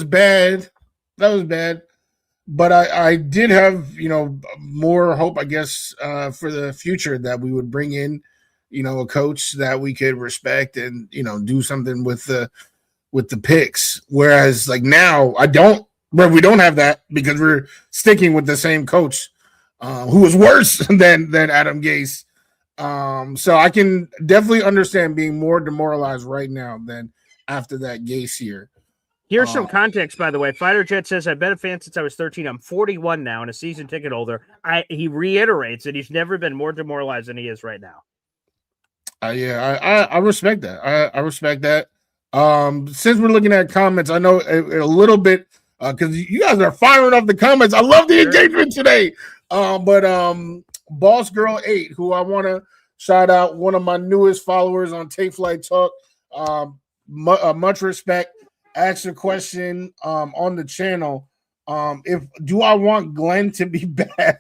bad. That was bad. But I did have, more hope, I guess, for the future that we would bring in, a coach that we could respect and, do something with the picks. Whereas like now I don't But we don't have that because we're sticking with the same coach, who was worse than Adam Gase. So I can definitely understand being more demoralized right now than after that Gase year. Here's some context, by the way. Fighter Jet says, I've been a fan since I was 13. I'm 41 now and a season ticket holder. He reiterates that he's never been more demoralized than he is right now. I respect that. I respect that. Since we're looking at comments, I know a little bit because you guys are firing up the comments. I love the engagement today. But Boss Girl 8, who I want to shout out, one of my newest followers on Take Flight Talk. Much respect. Asked a question on the channel. Do I want Glenn to be bad?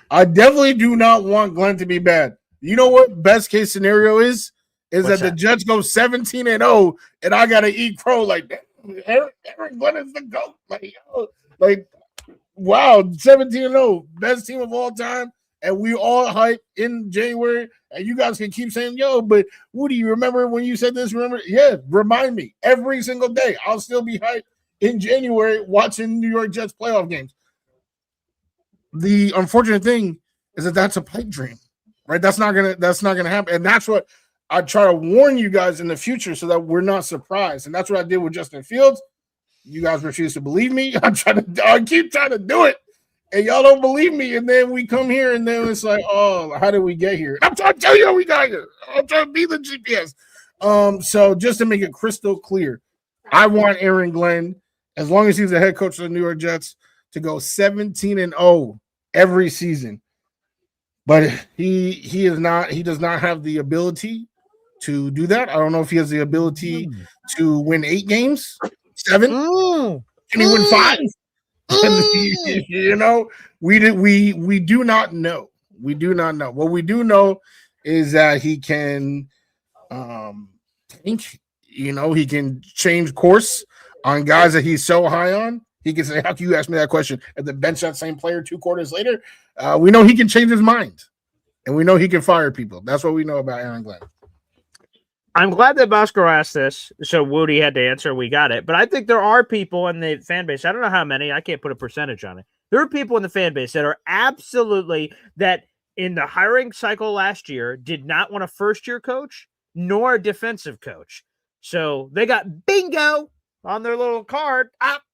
I definitely do not want Glenn to be bad. You know what best case scenario is that the Jets go 17-0 and I gotta eat crow like that. Aaron Glenn is the GOAT. Like wow, 17-0, best team of all time, and we all hype in January. And you guys can keep saying, yo, but Wudi, you remember when you said this? Remember? Yeah, remind me every single day. I'll still be hyped in January watching New York Jets playoff games. The unfortunate thing is that that's a pipe dream, right? That's not gonna happen. And that's what I try to warn you guys in the future so that we're not surprised. And that's what I did with Justin Fields. You guys refuse to believe me. I keep trying to do it. And y'all don't believe me, and then we come here, and then it's like, oh, how did we get here? I'm trying to tell you how we got here. I'm trying to be the GPS. So just to make it crystal clear, I want Aaron Glenn, as long as he's the head coach of the New York Jets, to go 17-0 every season. But he is not. He does not have the ability to do that. I don't know if he has the ability to win 8 games, 7. Can he win 5? You know, we do not know. We do not know. What we do know is that he can think, you know, he can change course on guys that he's so high on. He can say, how can you ask me that question? And then bench that same player 2 quarters later. We know he can change his mind. And we know he can fire people. That's what we know about Aaron Glenn. I'm glad that Bosco asked this, so Woody had to answer. We got it. But I think there are people in the fan base. I don't know how many. I can't put a percentage on it. There are people in the fan base that are absolutely that in the hiring cycle last year did not want a first-year coach nor a defensive coach. So they got bingo on their little card.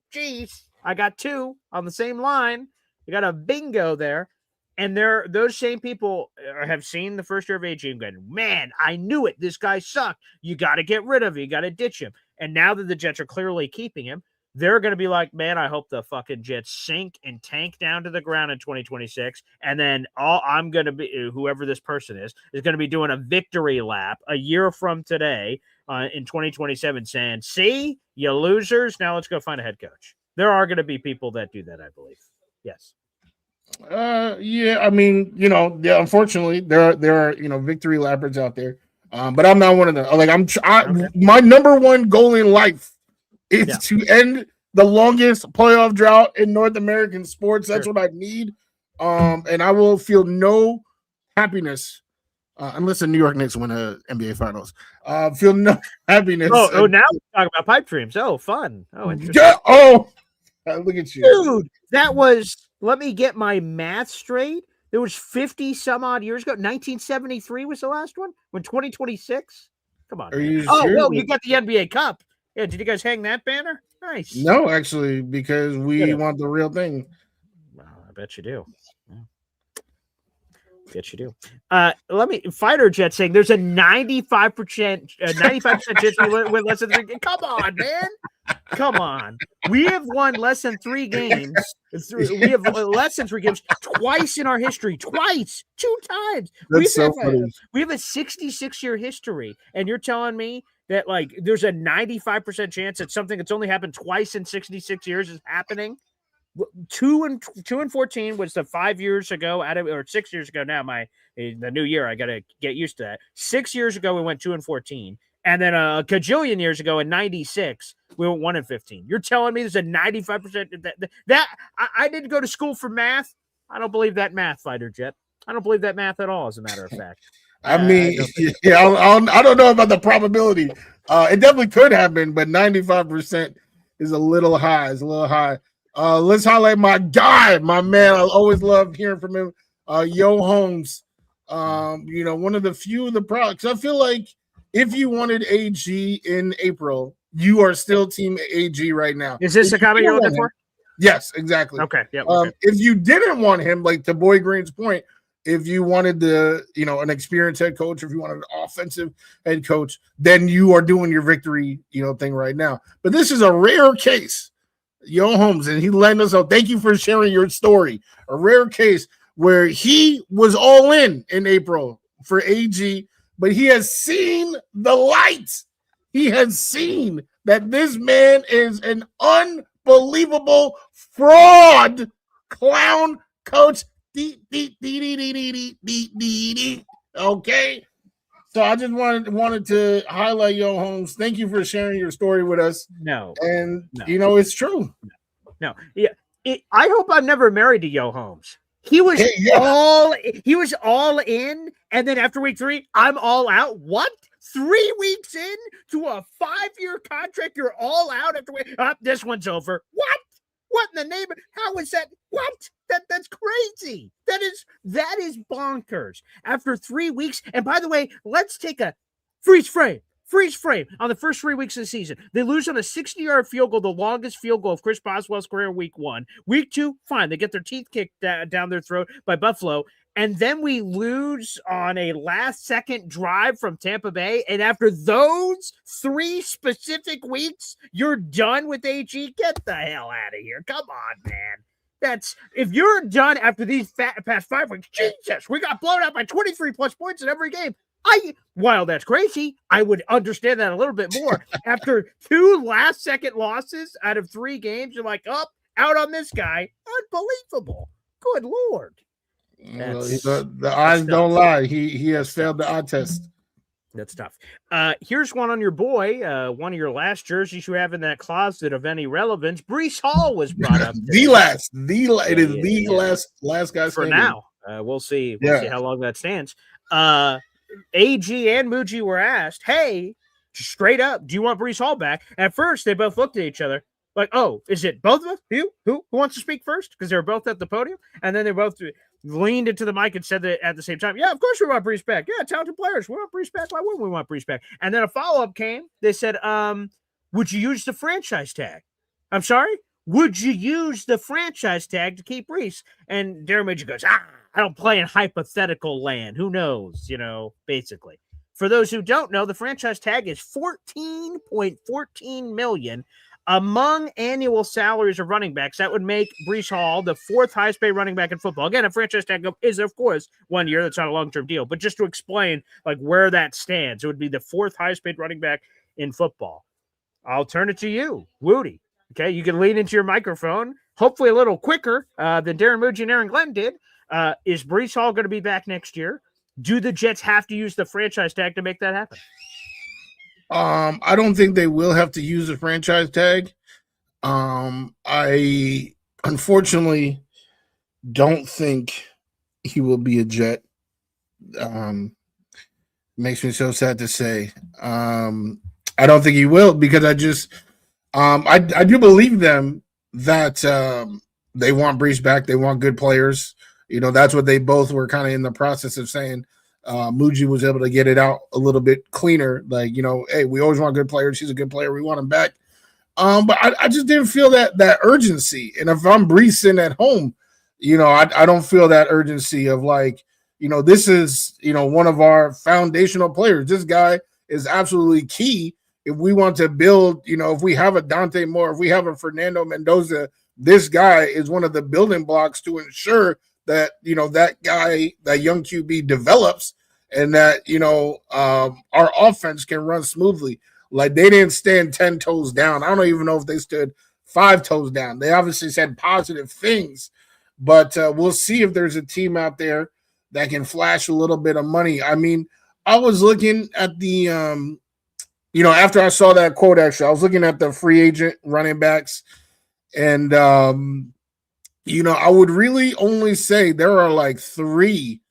Geez, I got 2 on the same line. You got a bingo there. And those same people have seen the first year of AG and going, man, I knew it. This guy sucked. You got to get rid of him. You got to ditch him. And now that the Jets are clearly keeping him, they're going to be like, man, I hope the fucking Jets sink and tank down to the ground in 2026. And then I'm going to be, whoever this person is going to be doing a victory lap a year from today in 2027 saying, see, you losers. Now let's go find a head coach. There are going to be people that do that, I believe. Yes. Yeah, I mean, you know, yeah, unfortunately, there are you know, victory lappers out there. But I'm not one of them. Like my number one goal in life is to end the longest playoff drought in North American sports. That's what I need. And I will feel no happiness unless the New York Knicks win a NBA Finals. Feel no happiness. Oh, now we're talking about pipe dreams. Oh, fun. Oh, interesting. Yeah. Oh, look at you, dude. That was. Let me get my math straight. There was 50 some odd years ago. 1973 was the last one. When 2026. Come on. Well, you got the NBA Cup. Yeah, did you guys hang that banner? Nice. No, actually, because we want the real thing. Well, I bet you do. Bet you do. Let me Fighter Jet saying there's a 95% chance we win less than 3 games. Come on, man. Come on. We have won less than 3 games. We have less than 3 games twice in our history. Twice. 2 times. That's so funny. We have a 66-year history. And you're telling me that like there's a 95% chance that something that's only happened twice in 66 years is happening? 2 and 14 was the 5 years ago or 6 years ago. Now the new year, I got to get used to that. 6 years ago, we went 2 and 14. And then a cajillion years ago in 96, we went 1 and 15. You're telling me there's a 95% that I didn't go to school for math. I don't believe that math, Fighter Jet. I don't believe that math at all, as a matter of fact. I mean, I don't know about the probability. It definitely could happen, but 95% is a little high. It's a little high. Let's highlight my guy, my man. I always love hearing from him. Yo Holmes. One of the few of the products. I feel like if you wanted AG in April, you are still team AG right now. Is this a comment you're looking for? Yes, exactly. Okay. Yeah. Okay. If you didn't want him, like to Boy Green's point, if you wanted an experienced head coach, if you wanted an offensive head coach, then you are doing your victory, thing right now. But this is a rare case, Yo Holmes, and he let us know. Thank you for sharing your story. A rare case where he was all in April for AG, but he has seen the light. He has seen that this man is an unbelievable fraud, clown coach. Okay. So I just wanted to highlight Yo Holmes. Thank you for sharing your story with us. No. It's true. No. Yeah. I hope I'm never married to Yo Holmes. He was all in, and then after week 3, I'm all out. What? 3 weeks in to a 5-year contract, you're all out after this one's over. What in the name of how is that? What? That's crazy. That is bonkers. After 3 weeks, and by the way, let's take a freeze frame on the first 3 weeks of the season. They lose on a 60-yard field goal, the longest field goal of Chris Boswell's career in week 1. Week 2, fine. They get their teeth kicked down their throat by Buffalo. And then we lose on a last-second drive from Tampa Bay. And after those 3 specific weeks, you're done with AG? Get the hell out of here. Come on, man. If you're done after these past 5 weeks, Jesus, we got blown out by 23-plus points in every game. While that's crazy, I would understand that a little bit more. After 2 last-second losses out of 3 games, you're like, out on this guy. Unbelievable. Good Lord. The eyes don't lie. He has failed the eye test. That's tough. Here's one on your boy. One of your last jerseys you have in that closet of any relevance. Breece Hall was brought up. the last guy for standing. now. We'll see. We'll see how long that stands. AG and Mougey were asked, "Hey, straight up, do you want Breece Hall back?" At first, they both looked at each other like, "Oh, is it both of us? Who wants to speak first?" Because they were both at the podium, and then they both leaned into the mic and said that at the same time, "Yeah, of course we want Breece back. Yeah, talented players. We want Breece back. Why wouldn't we want Breece back?" And then a follow-up came. They said, "Would you use the franchise tag?" I'm sorry? Would you use the franchise tag to keep Breece? And Darren Mougey goes, I don't play in hypothetical land. Who knows? Basically. For those who don't know, the franchise tag is $14.14 million among annual salaries of running backs. That would make Breece Hall the 4th highest paid running back in football. Again, a franchise tag is, of course, 1 year. That's not a long-term deal. But just to explain where that stands, it would be the 4th highest paid running back in football. I'll turn it to you, Wudi. Okay, you can lean into your microphone, hopefully a little quicker than Darren Mougey and Aaron Glenn did. Is Breece Hall going to be back next year? Do the Jets have to use the franchise tag to make that happen? I don't think they will have to use the franchise tag. I unfortunately don't think he will be a Jet. Makes me so sad to say. I don't think he will because I do believe them that they want Breece back. They want good players. That's what they both were kind of in the process of saying. Mougey was able to get it out a little bit cleaner. Hey, we always want good players. He's a good player. We want him back. But I just didn't feel that urgency. And if I'm Breece sitting at home, I don't feel that urgency of this is, one of our foundational players. This guy is absolutely key. If we want to build, if we have a Dante Moore, if we have a Fernando Mendoza, this guy is one of the building blocks to ensure that, that guy, that young QB develops and that, our offense can run smoothly. They didn't stand 10 toes down. I don't even know if they stood 5 toes down. They obviously said positive things, but we'll see if there's a team out there that can flash a little bit of money. I mean, I was looking at the, after I saw that quote, actually, I was looking at the free agent running backs and, I would really only say there are 3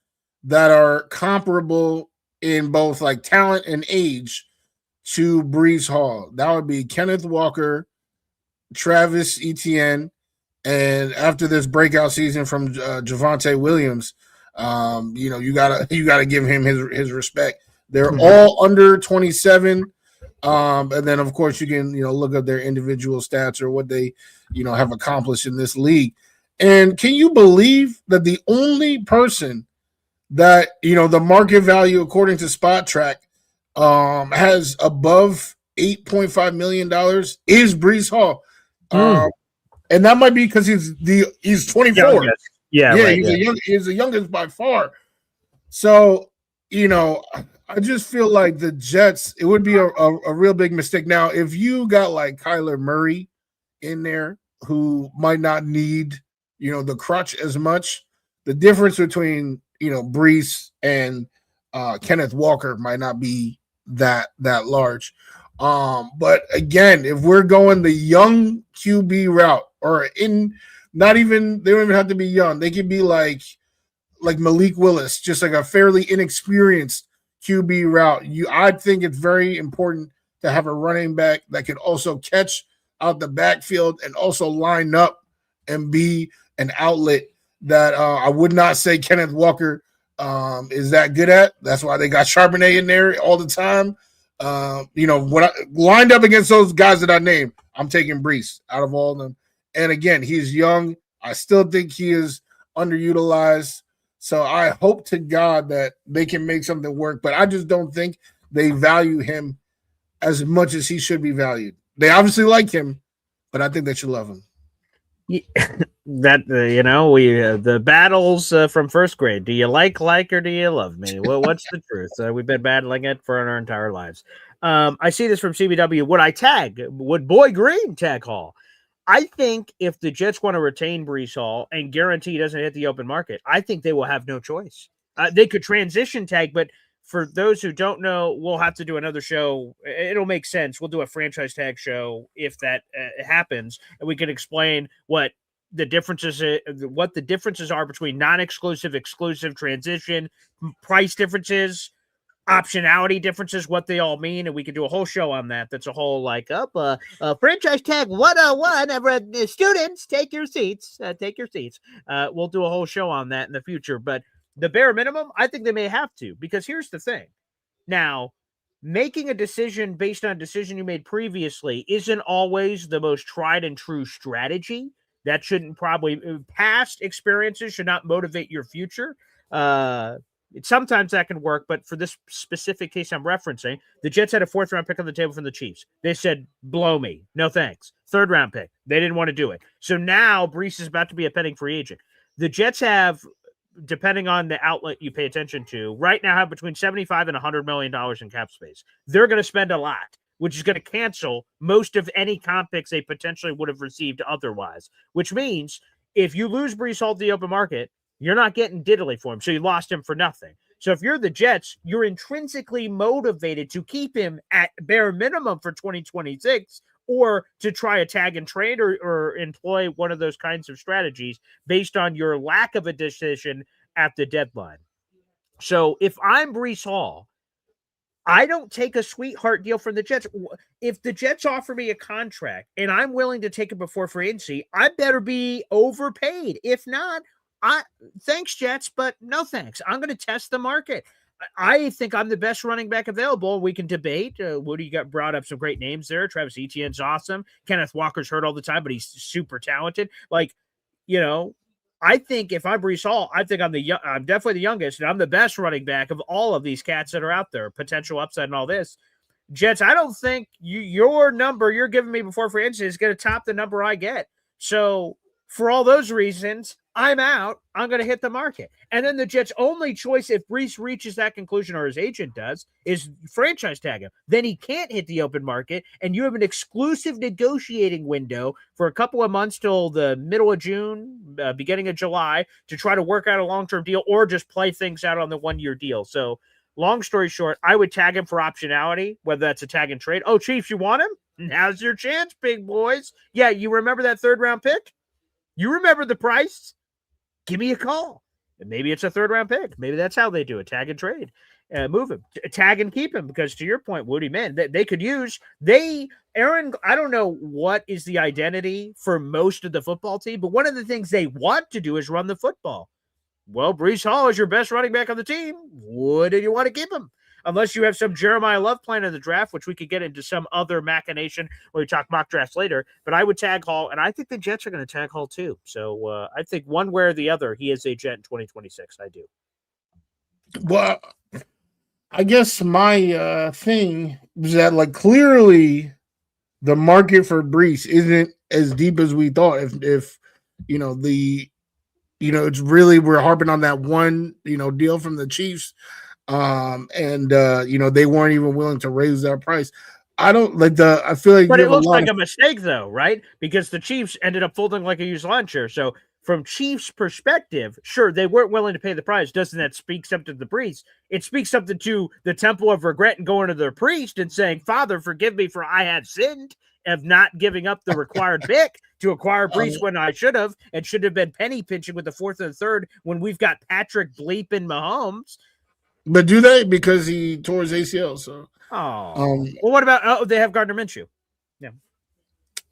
that are comparable in both talent and age to Breece Hall. That would be Kenneth Walker, Travis Etienne, And after this breakout season from Javonte Williams, you gotta give him his respect. They're all under 27. And then of course you can look up their individual stats or what they have accomplished in this league. And can you believe that the only person that the market value according to Spot Track has above $8.5 million is Breece Hall. And that might be because he's 24. Youngest. Yeah, right, he's the youngest by far. So, I just feel like the Jets, it would be a real big mistake. Now, if you got like Kyler Murray in there who might not need, the crutch as much, the difference between, Breece and Kenneth Walker might not be that large. But again, if we're going the young QB route, or they don't even have to be young. They could be like Malik Willis, just like a fairly inexperienced QB route. I think it's very important to have a running back that can also catch out the backfield and also line up and be an outlet that I would not say Kenneth Walker is that good at. That's why they got Charbonnet in there all the time. When I lined up against those guys that I named, I'm taking Breece out of all of them. And again, he's young. I still think he is underutilized. So I hope to God that they can make something work. But I just don't think they value him as much as he should be valued. They obviously like him, but I think they should love him. That the battles from first grade. Do you like or do you love me? Well, what's the truth? We've been battling it for our entire lives. I see this from CBW. Would Boy Green tag Hall? I think if the Jets want to retain Breece Hall and guarantee he doesn't hit the open market, I think they will have no choice. They could transition tag, but for those who don't know, we'll have to do another show. It'll make sense. We'll do a franchise tag show if that happens, and we can explain what the differences are between non-exclusive, exclusive, transition, price differences, optionality differences, what they all mean, and we could do a whole show on that. That's a whole franchise tag 101. Students, take your seats. We'll do a whole show on that in the future, but the bare minimum, I think they may have to, because here's the thing. Now, making a decision based on a decision you made previously isn't always the most tried and true strategy. That shouldn't past experiences should not motivate your future. Sometimes that can work, but for this specific case I'm referencing, the Jets had a 4th round pick on the table from the Chiefs. They said, blow me. No thanks. 3rd round pick. They didn't want to do it. So now Breece is about to be a pending free agent. The Jets have, depending on the outlet you pay attention to, right now have between $75 and $100 million in cap space. They're going to spend a lot, which is going to cancel most of any comp picks they potentially would have received otherwise, which means if you lose Breece Hall to the open market, you're not getting diddly for him, so you lost him for nothing. So if you're the Jets, you're intrinsically motivated to keep him at bare minimum for 2026 or to try a tag and trade or employ one of those kinds of strategies based on your lack of a decision at the deadline. So if I'm Breece Hall, I don't take a sweetheart deal from the Jets. If the Jets offer me a contract and I'm willing to take it before free agency, I better be overpaid. If not, thanks, Jets, but no thanks. I'm going to test the market. I think I'm the best running back available. We can debate. Woody brought up some great names there. Travis Etienne's awesome. Kenneth Walker's hurt all the time, but he's super talented. I think if I'm Breece Hall, I think I'm definitely the youngest, and I'm the best running back of all of these cats that are out there. Potential upside and all this. Jets, I don't think your number you're giving me before free agency is going to top the number I get. So for all those reasons, I'm out. I'm going to hit the market. And then the Jets' only choice, if Breece reaches that conclusion or his agent does, is franchise tag him. Then he can't hit the open market, and you have an exclusive negotiating window for a couple of months till the middle of June, beginning of July, to try to work out a long-term deal or just play things out on the one-year deal. So long story short, I would tag him for optionality, whether that's a tag and trade. Oh, Chiefs, you want him? Now's your chance, big boys. Yeah, you remember that 3rd round pick? You remember the price? Give me a call. maybe it's a 3rd-round pick. Maybe that's how they do it. Tag and trade. Move him. Tag and keep him, because to your point, Wudi, man, they could use Aaron, I don't know what is the identity for most of the football team, but one of the things they want to do is run the football. Well, Breece Hall is your best running back on the team. Wouldn't you want to keep him? Unless you have some Jeremiah Love plan in the draft, which we could get into some other machination when we talk mock drafts later. But I would tag Hall, and I think the Jets are going to tag Hall too. So I think one way or the other, he is a Jet in 2026. I do. Well, I guess my thing is that, like, clearly the market for Breece isn't as deep as we thought. If it's really, we're harping on that one, deal from the Chiefs. And they weren't even willing to raise their price. I don't like I feel like, but it looks like a mistake though, right? Because the Chiefs ended up folding like a used lawn chair. So from Chiefs' perspective, sure, they weren't willing to pay the price. Doesn't that speak something to the priest? It speaks something to the temple of regret and going to their priest and saying, Father, forgive me, for I had sinned of not giving up the required pick to acquire Breece when I should have, and should have been penny pinching with the 4th and 3rd when we've got Patrick bleeping Mahomes. But do they? Because he tore his ACL. So, well, what about? They have Gardner Minshew. Yeah.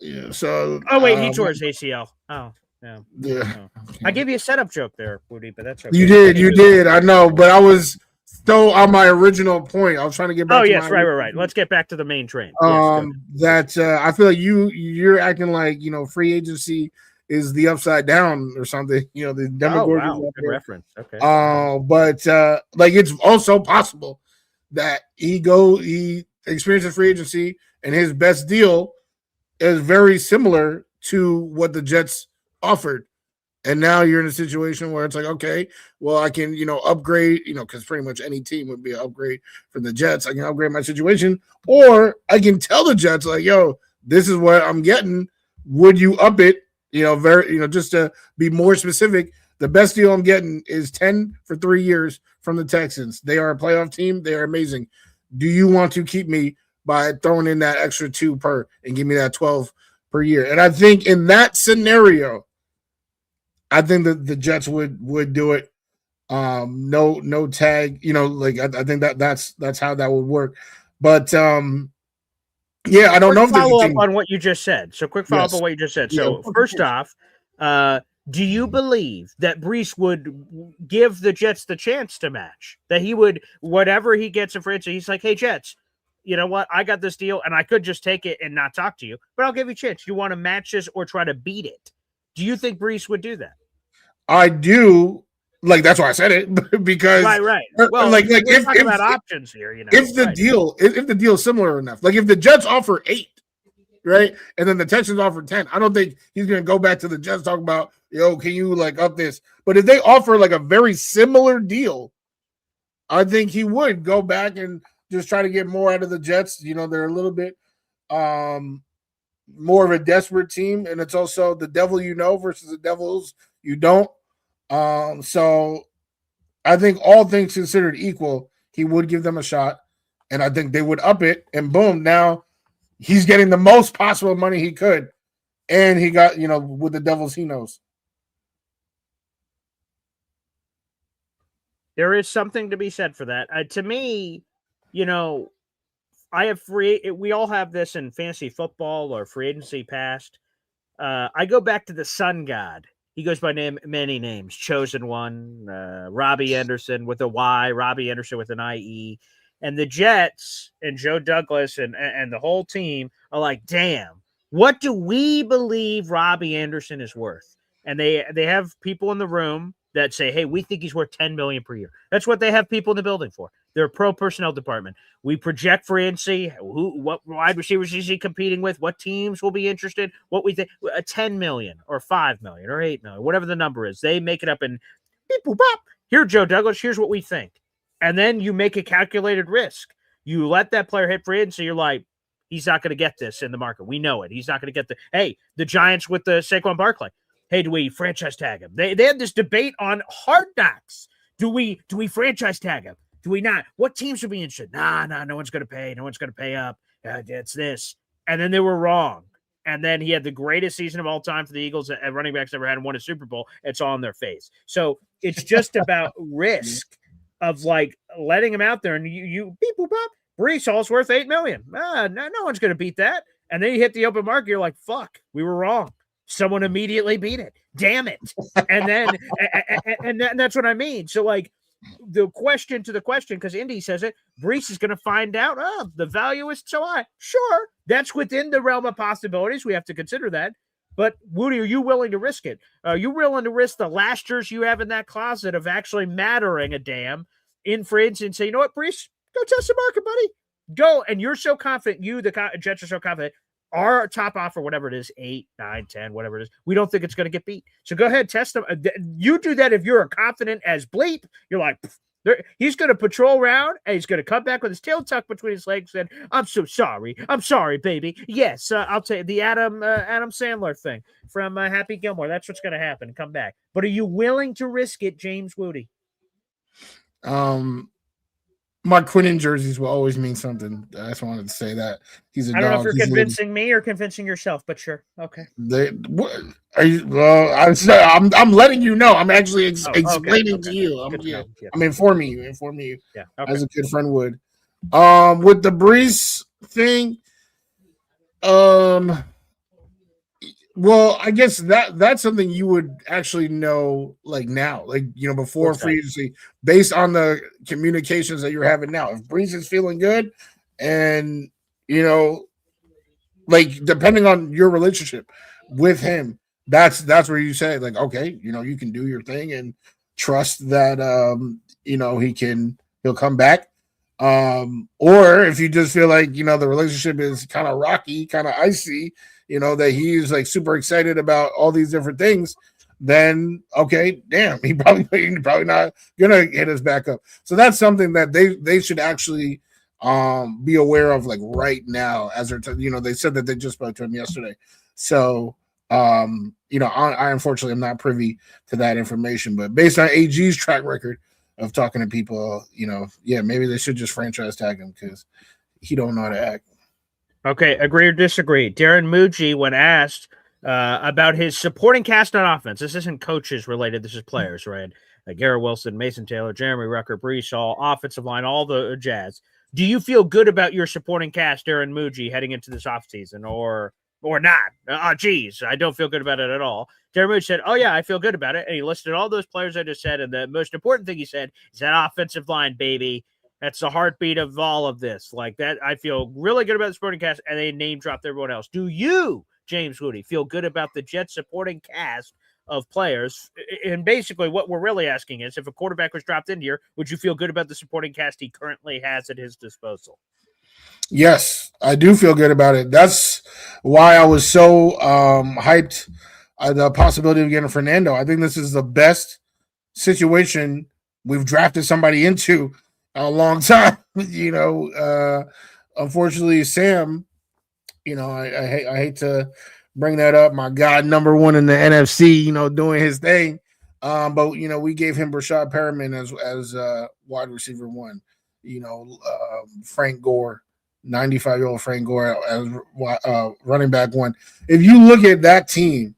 Yeah. So. Oh wait, he tore his ACL. Oh. Yeah. Yeah. I gave you a setup joke there, Wudi, but that's okay. You did. I know, but I was still on my original point. I was trying to get back. Oh yes, right. Let's get back to the main train. That I feel like you're acting like free agency is the upside down or something. The Demogorgon. Oh, wow. Good reference. Okay. But like, it's also possible that he experiences free agency and his best deal is very similar to what the Jets offered. And now you're in a situation where it's like, okay, well, I can, upgrade, because pretty much any team would be an upgrade for the Jets. I can upgrade my situation, or I can tell the Jets, like, yo, this is what I'm getting. Would you up it? Just to be more specific, the best deal I'm getting is 10 for 3 years from the Texans. They are a playoff team. They are amazing. Do you want to keep me by throwing in that extra 2 per and give me that 12 per year? And I think in that scenario, I think that the Jets would do it. No tag, I think that's how that would work. But I don't know if follow up on what you just said. So quick follow up on what you just said. So first off, do you believe that Breece would give the Jets the chance to match? That he would, whatever he gets in free agency, he's like, hey, Jets, you know what? I got this deal and I could just take it and not talk to you, but I'll give you a chance. You want to match this or try to beat it? Do you think Breece would do that? I do. Like, that's why I said it, because right. Well, like we're talking about options here, if the deal is similar enough, like if the Jets offer 8, right, and then the Texans offer 10, I don't think he's gonna go back to the Jets talking about, yo, can you like up this? But if they offer like a very similar deal, I think he would go back and just try to get more out of the Jets. They're a little bit more of a desperate team, and it's also the devil versus the devils you don't. So I think all things considered equal, he would give them a shot, and I think they would up it, and boom, now he's getting the most possible money he could, and he got, with the Devils he knows. There is something to be said for that. To me, I have we all have this in fantasy football or free agency past. I go back to the Sun God. He goes by many names. Chosen One, Robbie Anderson with a Y, Robbie Anderson with an IE. And the Jets and Joe Douglas and the whole team are like, damn, what do we believe Robbie Anderson is worth? And they have people in the room that say, hey, we think he's worth $10 million per year. That's what they have people in the building for. They're a pro personnel department. We project free agency. What wide receivers is he competing with? What teams will be interested? What we think, a 10 million or 5 million or 8 million, whatever the number is. They make it up and beep, boop, bop. Here, Joe Douglas, here's what we think. And then you make a calculated risk. You let that player hit free agency. You're like, he's not going to get this in the market. We know it. He's not going to get the Giants with the Saquon Barkley. Hey, do we franchise tag him? They had this debate on Hard Knocks. Do we franchise tag him? Do we not? What teams would be interested? Nah, no one's going to pay. No one's going to pay up. It's this. And then they were wrong. And then he had the greatest season of all time for the Eagles, and running backs never had won a Super Bowl. It's all in their face. So it's just about risk of like letting him out there, and you beep boop bop. Brees Hall's worth $8 million. No one's going to beat that. And then you hit the open market. You're like, fuck, we were wrong. Someone immediately beat it. Damn it. And then, and that's what I mean. So like the question to the question, because Indy says it, Brees is going to find out, the value is so high. Sure. That's within the realm of possibilities. We have to consider that. But Wudi, are you willing to risk it? Are you willing to risk the last years you have in that closet of actually mattering a damn in free agency and say, you know what, Brees, go test the market, buddy. Go. And you're so confident, the Jets are so confident, our top offer, whatever it is, 8, 9, 10, whatever it is, we don't think it's going to get beat. So go ahead, test them. You do that if you're confident as bleep. You're like, he's going to patrol around, and he's going to come back with his tail tucked between his legs and, I'm so sorry. I'm sorry, baby. Yes, I'll take the Adam Sandler thing from Happy Gilmore. That's what's going to happen. Come back. But are you willing to risk it, James Wudi? My Quinnen jerseys will always mean something. I just wanted to say that he's a dog. I don't know if you're convincing me or convincing yourself, but sure. Okay. I'm letting you know. I'm actually explaining to you. I'm informing you. Yeah. Okay. As a good friend would. With the Brees thing, well, I guess that's something you would actually know like now, like, you know, before free agency, based on the communications that you're having now. If Brees is feeling good, and, you know, like, depending on your relationship with him, that's where you say, like, okay, you know, you can do your thing and trust that you know, he'll come back. Or if you just feel like, you know, the relationship is kind of rocky, kind of icy, you know, that he's like super excited about all these different things, then okay, damn, he's probably not gonna hit us back up. So that's something that they should actually be aware of, like, right now, as they're you know, they said that they just spoke to him yesterday. So you know, I unfortunately am not privy to that information, but based on AG's track record of talking to people, you know, yeah, maybe they should just franchise tag him because he don't know how to act. Okay, agree or disagree? Darren Mougey, when asked about his supporting cast on offense, this isn't coaches related, this is players, right? Garrett Wilson, Mason Taylor, Jeremy Rucker, Brees Hall, offensive line, all the jazz. Do you feel good about your supporting cast, Darren Mougey, heading into this offseason, or not? Geez, I don't feel good about it at all. Darren Mougey said, oh, yeah, I feel good about it. And he listed all those players I just said. And the most important thing he said is that offensive line, baby. That's the heartbeat of all of this. Like that, I feel really good about the supporting cast, and they name dropped everyone else. Do you, James Wudi, feel good about the Jets supporting cast of players? And basically what we're really asking is, if a quarterback was dropped in here, would you feel good about the supporting cast he currently has at his disposal? Yes, I do feel good about it. That's why I was so hyped at the possibility of getting Fernando. I think this is the best situation we've drafted somebody into a long time. You know, unfortunately, Sam, you know, I hate to bring that up. My God, number one in the NFC, you know, doing his thing. But, you know, we gave him Rashad Perriman as wide receiver one. You know, Frank Gore, 95-year-old Frank Gore as running back one. If you look at that team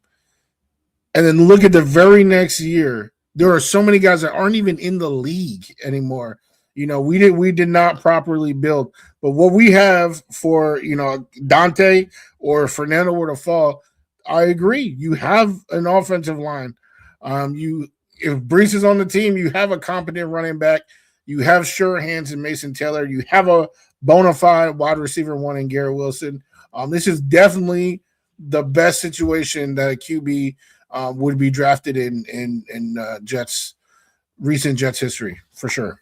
and then look at the very next year, there are so many guys that aren't even in the league anymore. You know, we did not properly build. But what we have for, you know, Dante or Fernando were to fall, I agree. You have an offensive line. If Brees is on the team, you have a competent running back. You have sure hands in Mason Taylor. You have a bona fide wide receiver one in Garrett Wilson. This is definitely the best situation that a QB would be drafted in recent Jets history, for sure.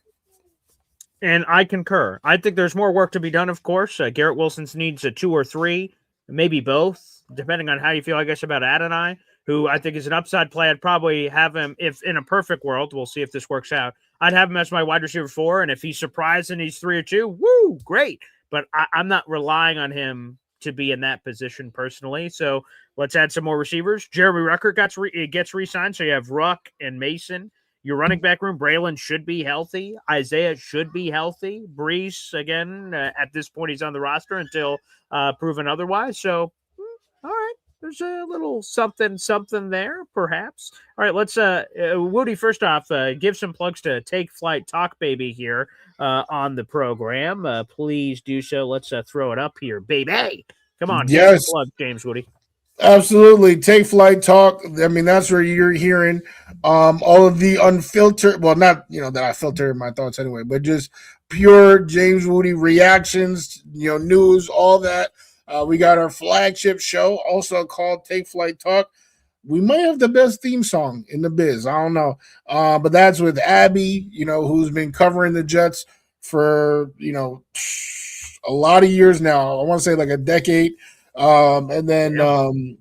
And I concur. I think there's more work to be done, of course. Garrett Wilson's needs a 2 or 3, maybe both, depending on how you feel, I guess, about Adonai, who I think is an upside play. I'd probably have him, if in a perfect world, we'll see if this works out, I'd have him as my wide receiver 4, and if he's surprised and he's 3 or 2, woo, great. But I'm not relying on him to be in that position personally. So let's add some more receivers. Jeremy Rucker gets re-signed, so you have Ruck and Mason. Your running back room, Braylon should be healthy. Isaiah should be healthy. Brees, again, at this point, he's on the roster until proven otherwise. So All right. There's a little something there, perhaps. All right, let's Woody, first off, give some plugs to Take Flight Talk Baby here on the program. Please do so. Let's throw it up here, baby. Come on, give some Yes, plugs, James Woody. absolutely. Take Flight Talk. I mean, that's where you're hearing all of the unfiltered, well, not, that I filter my thoughts anyway, but just pure James Woody reactions, news, all that. We got our flagship show also called Take Flight Talk. We might have the best theme song in the biz. I don't know. But that's with Abby, who's been covering the Jets for, a lot of years now. I want to say like a decade. And then,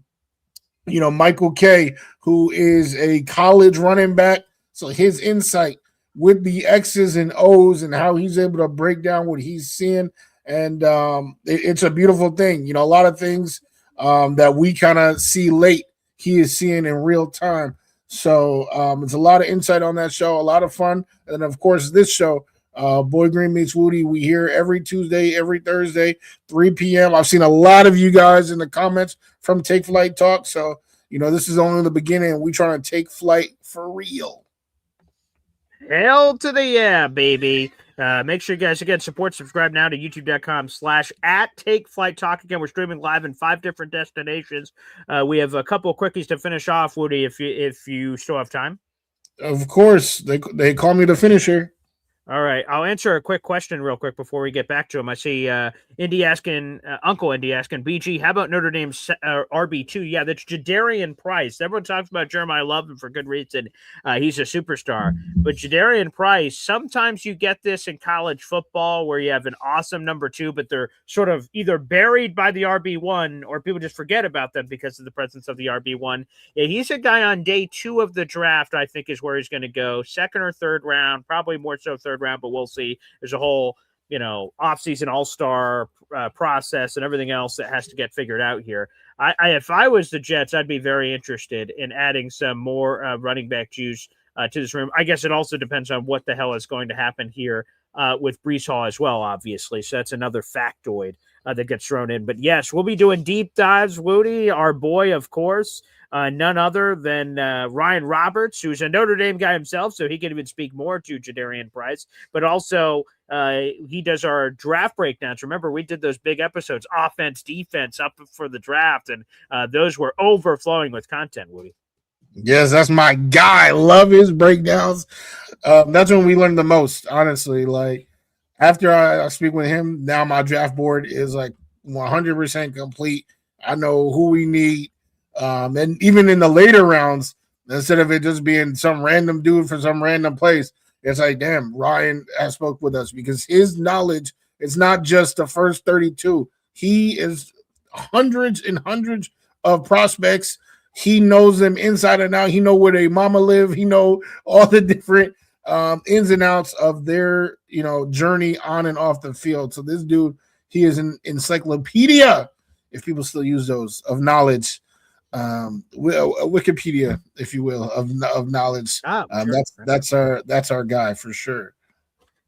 Michael K, who is a college running back. So his insight with the X's and O's and how he's able to break down what he's seeing. And it's a beautiful thing. A lot of things that we kind of see late, he is seeing in real time. So it's a lot of insight on that show, a lot of fun. And then, of course, this show, Boy Green Meets Woody, we hear every Tuesday, every Thursday, 3 p.m. I've seen a lot of you guys in the comments from Take Flight Talk. So, this is only the beginning. We trying to take flight for real. Hell to the yeah, baby. Make sure you guys, again, subscribe now to youtube.com/@TakeFlightTalk. Again, we're streaming live in 5 different destinations. We have a couple of quickies to finish off, Woody, if you still have time. Of course. They call me the finisher. All right. I'll answer a quick question real quick before we get back to him. I see Indy asking, Uncle Indy asking, BG, how about Notre Dame's RB2? Yeah, that's Jadarian Price. Everyone talks about Jeremiah Love, and for good reason. He's a superstar. But Jadarian Price, sometimes you get this in college football where you have an awesome number 2, but they're sort of either buried by the RB1 or people just forget about them because of the presence of the RB1. Yeah, he's a guy on day 2 of the draft, I think, is where he's going to go. 2nd or 3rd round, probably more so 3rd round, but we'll see. There's a whole, offseason all-star process and everything else that has to get figured out here. If I was the Jets, I'd be very interested in adding some more running back juice to this room. I guess it also depends on what the hell is going to happen here with Breece Hall as well, obviously. So that's another factoid that gets thrown in. But yes, we'll be doing deep dives, Woody, our boy, of course. None other than Ryan Roberts, who's a Notre Dame guy himself, so he can even speak more to Jadarian Price. But also, he does our draft breakdowns. Remember, we did those big episodes, offense, defense, up for the draft, and those were overflowing with content, Woody. Yes, that's my guy. Love his breakdowns. That's when we learn the most, honestly. Like, after I speak with him, now my draft board is like 100% complete. I know who we need. And even in the later rounds, instead of it just being some random dude from some random place, it's like, damn, Ryan has spoke with us because his knowledge is not just the first 32. He is hundreds and hundreds of prospects. He knows them inside and out. He know where their mama live. He know all the different ins and outs of their, journey on and off the field. So this dude, he is an encyclopedia, if people still use those, of knowledge. Wikipedia, if you will, of knowledge. Sure. That's our guy for sure.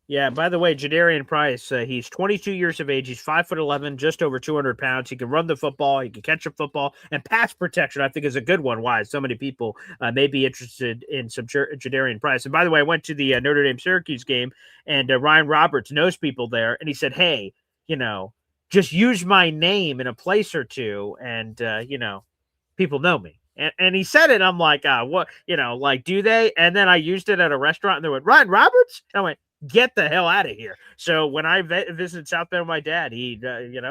Yeah, by the way, Jadarian Price, he's 22 years of age. He's 5'11", just over 200 pounds. He can run the football. He can catch a football. And pass protection, I think, is a good one. Why? So many people may be interested in some Jadarian Price. And by the way, I went to the Notre Dame-Syracuse game, and Ryan Roberts knows people there. And he said, hey, just use my name in a place or two, and, people know me. And he said it. I'm like, what, do they? And then I used it at a restaurant, and they went, Ryan Roberts? And I went, get the hell out of here. So when I visited South Bend with my dad, he,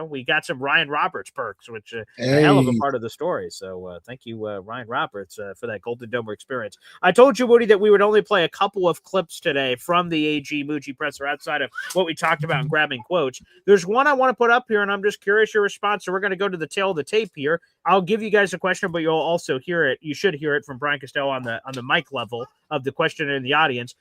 we got some Ryan Roberts perks, which a hell of a part of the story. So thank you, Ryan Roberts, for that Golden Domer experience. I told you, Woody, that we would only play a couple of clips today from the AG Mougey presser outside of what we talked about in grabbing quotes. There's one I want to put up here, and I'm just curious your response. So we're going to go to the tail of the tape here. I'll give you guys a question, but you'll also hear it. You should hear it from Brian Costello on the mic level of the questioner in the audience.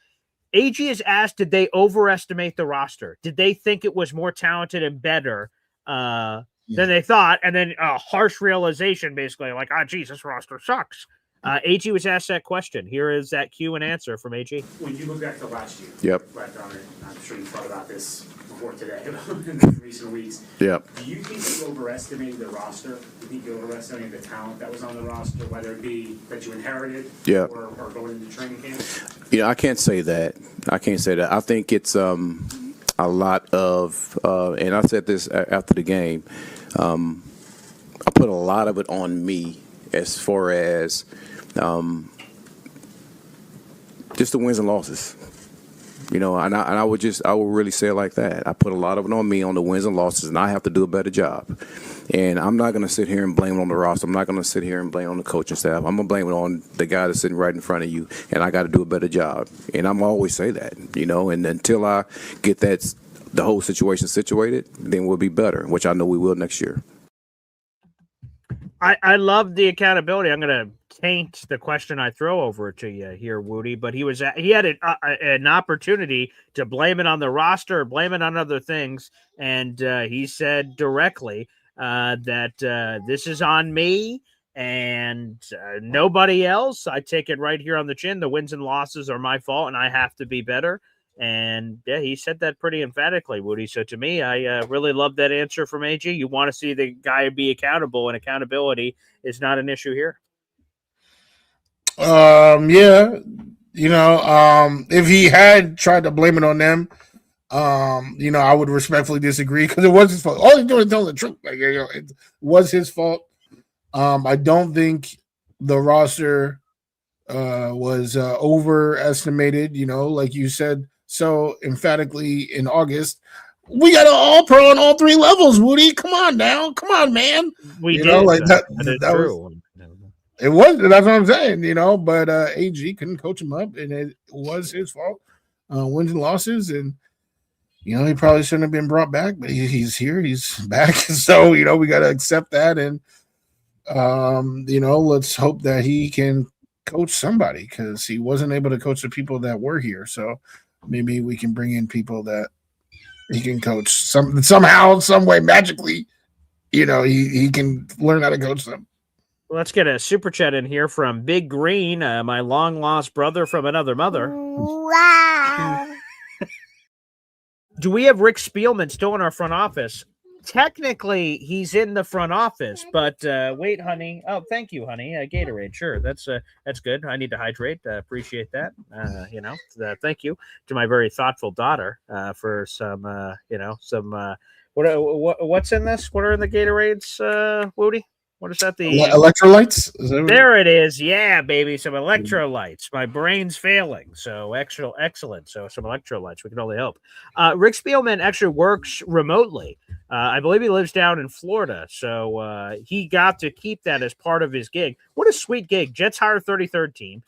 AG is asked, did they overestimate the roster? Did they think it was more talented and better than they thought? And then a harsh realization, basically, like, geez, this roster sucks. AG was asked that question. Here is that cue and answer from AG. When you look back to last year, Yep. Brett Donner, I'm sure you thought about this before today, in recent weeks. Yep. Do you think you overestimated the roster? Do you think you overestimated the talent that was on the roster, whether it be that you inherited Yep. or going into training camp? I can't say that. I think it's a lot of, and I said this after the game, I put a lot of it on me as far as just the wins and losses. And I would really say it like that. I put a lot of it on me on the wins and losses, and I have to do a better job. And I'm not going to sit here and blame it on the roster. I'm not going to sit here and blame it on the coaching staff. I'm going to blame it on the guy that's sitting right in front of you, and I got to do a better job. And I'm always say that, and until I get the whole situation situated, then we'll be better, which I know we will next year. I love the accountability. I'm going to taint the question I throw over to you here, Wudi, but he had an opportunity to blame it on the roster, blame it on other things, and he said directly that this is on me and nobody else. I take it right here on the chin. The wins and losses are my fault, and I have to be better. And yeah, he said that pretty emphatically, Wudi. So to me, I really love that answer from AG. You want to see the guy be accountable, and accountability is not an issue here. Yeah, if he had tried to blame it on them, I would respectfully disagree because it was his fault. All he's doing is telling the truth. It was his fault. I don't think the roster was overestimated. Like you said so emphatically in August. We got an all-pro on all three levels, Wudi. Come on now. Come on, man. We did. That is that true. was, it was. That's what I'm saying, but AG couldn't coach him up, and it was his fault. Wins and losses, and he probably shouldn't have been brought back, but he's here. He's back. So, we got to accept that, and, let's hope that he can coach somebody because he wasn't able to coach the people that were here. So maybe we can bring in people that he can coach somehow, some way, magically. He can learn how to coach them. Let's get a super chat in here from Big Green, my long lost brother from another mother. Wow. Do we have Rick Spielman still in our front office? Technically, he's in the front office, but wait, honey. Oh, thank you, honey. Gatorade, sure. That's good. I need to hydrate. Appreciate that. Thank you to my very thoughtful daughter for some, what's in this? What are in the Gatorades, Woody? What is that? The electrolytes? There it is. Yeah, baby. Some electrolytes. My brain's failing. So excellent. So some electrolytes. We can only hope. Rick Spielman actually works remotely. I believe he lives down in Florida. So he got to keep that as part of his gig. What a sweet gig. Jets hire 33rd team.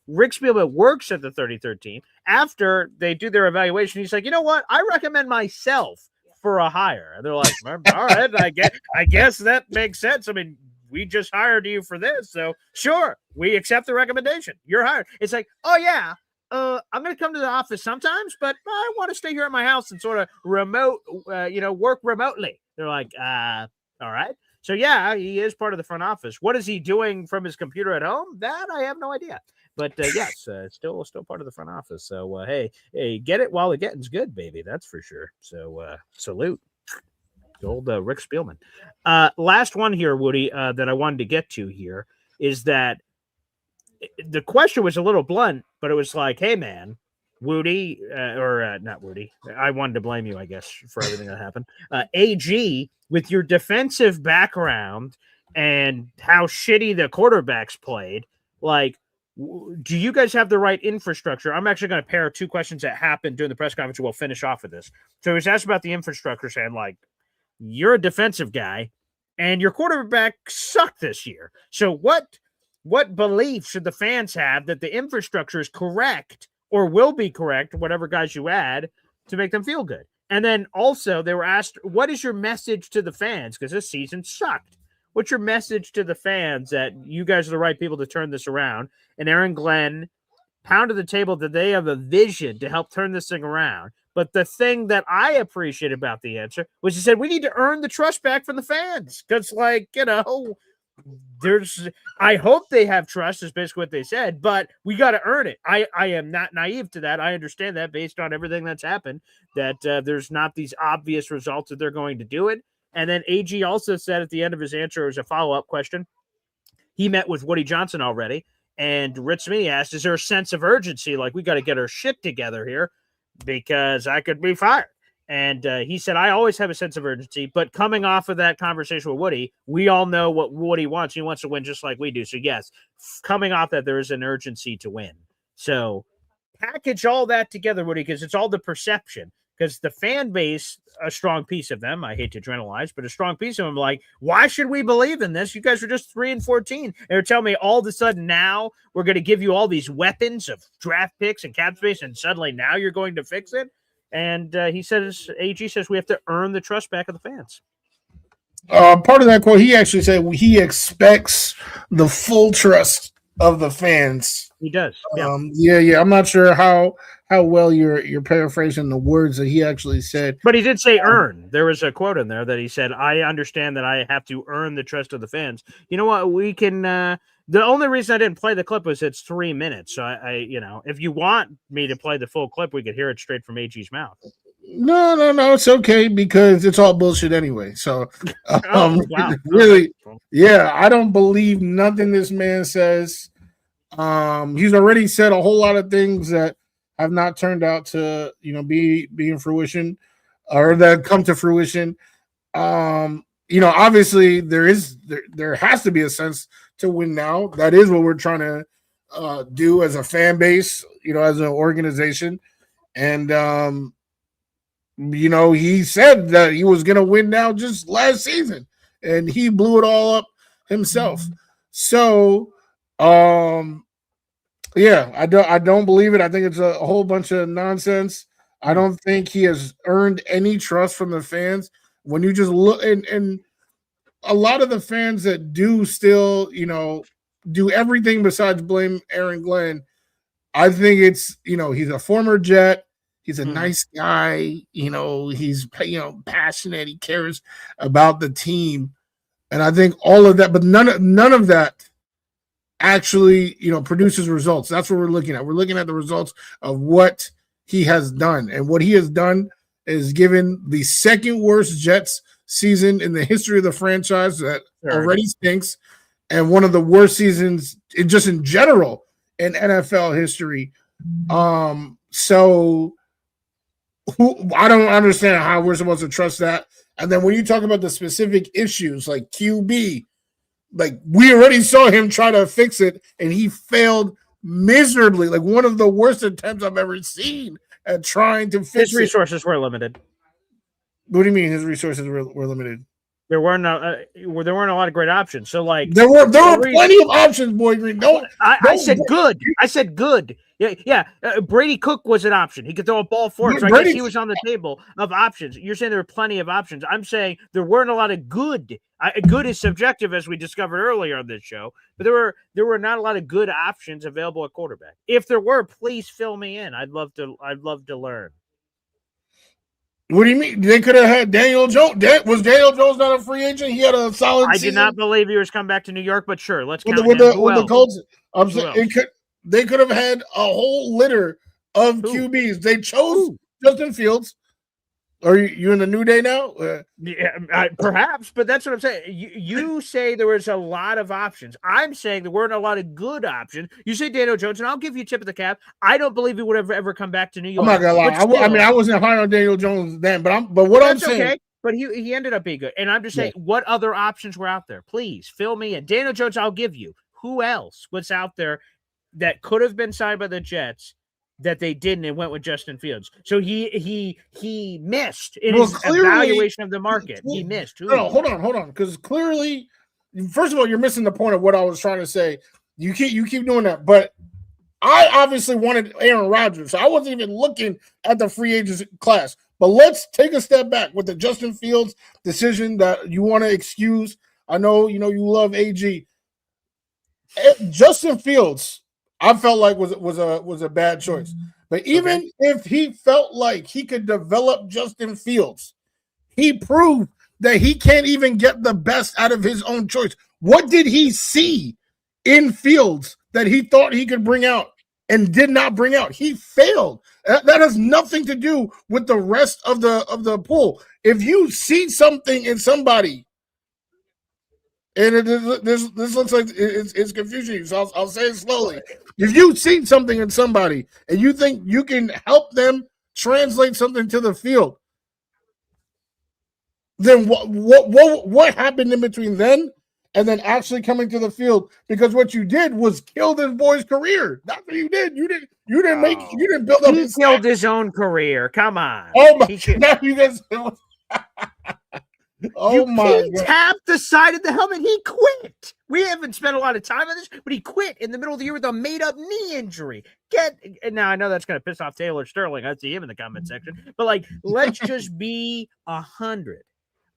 Rick Spielman works at the 33rd team. After they do their evaluation, he's like, you know what? I recommend myself for a hire. And they're like, all right, I guess that makes sense. I mean, we just hired you for this, so sure, we accept the recommendation. You're hired. It's like, oh yeah, I'm going to come to the office sometimes, but I want to stay here at my house and sort of work remotely. They're like, all right. So yeah, he is part of the front office. What is he doing from his computer at home? That I have no idea. But yes, still part of the front office. So hey, get it while the getting's good, baby. That's for sure. So salute, old Rick Spielman. Last one here, Woody, that I wanted to get to here is that the question was a little blunt, but it was like, hey man, Woody, or not Woody. I wanted to blame you, I guess, for everything that happened. AG, with your defensive background and how shitty the quarterbacks played, like, do you guys have the right infrastructure? I'm actually going to pair two questions that happened during the press conference. We'll finish off with this. So he was asked about the infrastructure, saying, like, you're a defensive guy and your quarterback sucked this year. So what belief should the fans have that the infrastructure is correct or will be correct, whatever guys you add, to make them feel good? And then also they were asked, what is your message to the fans? Because this season sucked. What's your message to the fans that you guys are the right people to turn this around? And Aaron Glenn pounded the table that they have a vision to help turn this thing around. But the thing that I appreciate about the answer was he said, we need to earn the trust back from the fans. Because, I hope they have trust, is basically what they said, but we got to earn it. I am not naive to that. I understand that based on everything that's happened, that there's not these obvious results that they're going to do it. And then AG also said at the end of his answer, as a follow-up question, he met with Woody Johnson already, and Rich Smith asked, is there a sense of urgency? Like, we got to get our shit together here because I could be fired. And he said, I always have a sense of urgency, but coming off of that conversation with Woody, we all know what Woody wants. He wants to win just like we do. So yes, coming off that, there is an urgency to win. So package all that together, Woody, because it's all the perception. Because the fan base, a strong piece of them, I hate to generalize, but a strong piece of them, like, why should we believe in this? You guys are just 3-14. They're telling me all of a sudden now we're going to give you all these weapons of draft picks and cap space, and suddenly now you're going to fix it. And he says, AG says, we have to earn the trust back of the fans. Part of that quote, he actually said he expects the full trust of the fans. He does. Yeah. Yeah. I'm not sure how well you're paraphrasing the words that he actually said. But he did say earn. There was a quote in there that he said, I understand that I have to earn the trust of the fans. You know what? We can the only reason I didn't play the clip was it's 3 minutes. So I if you want me to play the full clip, we could hear it straight from AG's mouth. No, it's okay because it's all bullshit anyway. So Wow. Really, yeah, I don't believe nothing this man says. He's already said a whole lot of things that have not turned out to, be in fruition or that come to fruition. Obviously there has to be a sense to win now. That is what we're trying to do as a fan base, as an organization. And he said that he was going to win now just last season, and he blew it all up himself. So, yeah, I don't believe it. I think it's a whole bunch of nonsense. I don't think he has earned any trust from the fans. When you just look, and a lot of the fans that do still, do everything besides blame Aaron Glenn, I think it's, he's a former Jet. He's a nice guy. He's, passionate. He cares about the team. And I think all of that, but none of that actually, produces results. That's what we're looking at. We're looking at the results of what he has done. And what he has done is given the second worst Jets season in the history of the franchise that already stinks, and one of the worst seasons just in general in NFL history. So I don't understand how we're supposed to trust that. And then when you talk about the specific issues like QB, like we already saw him try to fix it and he failed miserably. Like one of the worst attempts I've ever seen at trying to fix it. His resources were limited. What do you mean his resources were limited? There weren't a lot of great options. So like there were plenty of options, Boy Green. I said good. I said good. Yeah. Brady Cook was an option. He could throw a ball forward. So I guess he was on the table of options. You're saying there were plenty of options. I'm saying there weren't a lot of good. Good is subjective, as we discovered earlier on this show. But there were not a lot of good options available at quarterback. If there were, please fill me in. I'd love to learn. What do you mean? They could have had Daniel Jones. Was Daniel Jones not a free agent? He had a solid season. I did not believe he was coming back to New York, but sure, let's count with the Colts. They could have had a whole litter of QBs. They chose Justin Fields. Are you in the new day now? Yeah, perhaps, but that's what I'm saying. You say there was a lot of options. I'm saying there weren't a lot of good options. You say Daniel Jones, and I'll give you a tip of the cap. I don't believe he would have ever come back to New York. I'm not gonna lie. I wasn't high on Daniel Jones then, but what I'm saying. Okay. But he ended up being good. And I'm just saying, what other options were out there? Please fill me in. Daniel Jones, I'll give you. Who else was out there that could have been signed by the Jets that they didn't and went with Justin Fields? So he missed in his evaluation of the market. He missed. No, hold on. Because clearly, first of all, you're missing the point of what I was trying to say. You keep doing that. But I obviously wanted Aaron Rodgers, so I wasn't even looking at the free agents class. But let's take a step back with the Justin Fields decision that you want to excuse. I know you love AG. Justin Fields, I felt like was a bad choice. But even if he felt like he could develop Justin Fields, he proved that he can't even get the best out of his own choice. What did he see in Fields that he thought he could bring out and did not bring out? He failed. That has nothing to do with the rest of the pool. If you see something in somebody, and this looks like it's confusing you, so I'll say it slowly. If you've seen something in somebody and you think you can help them translate something to the field, then what happened in between then and then actually coming to the field? Because what you did was kill this boy's career. That's what you did. You didn't build up. He killed his own career. Come on. Oh my! Now you guys. Oh my God. Tapped the side of the helmet. He quit. We haven't spent a lot of time on this, but he quit in the middle of the year with a made-up knee injury. Now I know that's going to piss off Taylor Sterling. I see him in the comment section. But like, let's just be 100.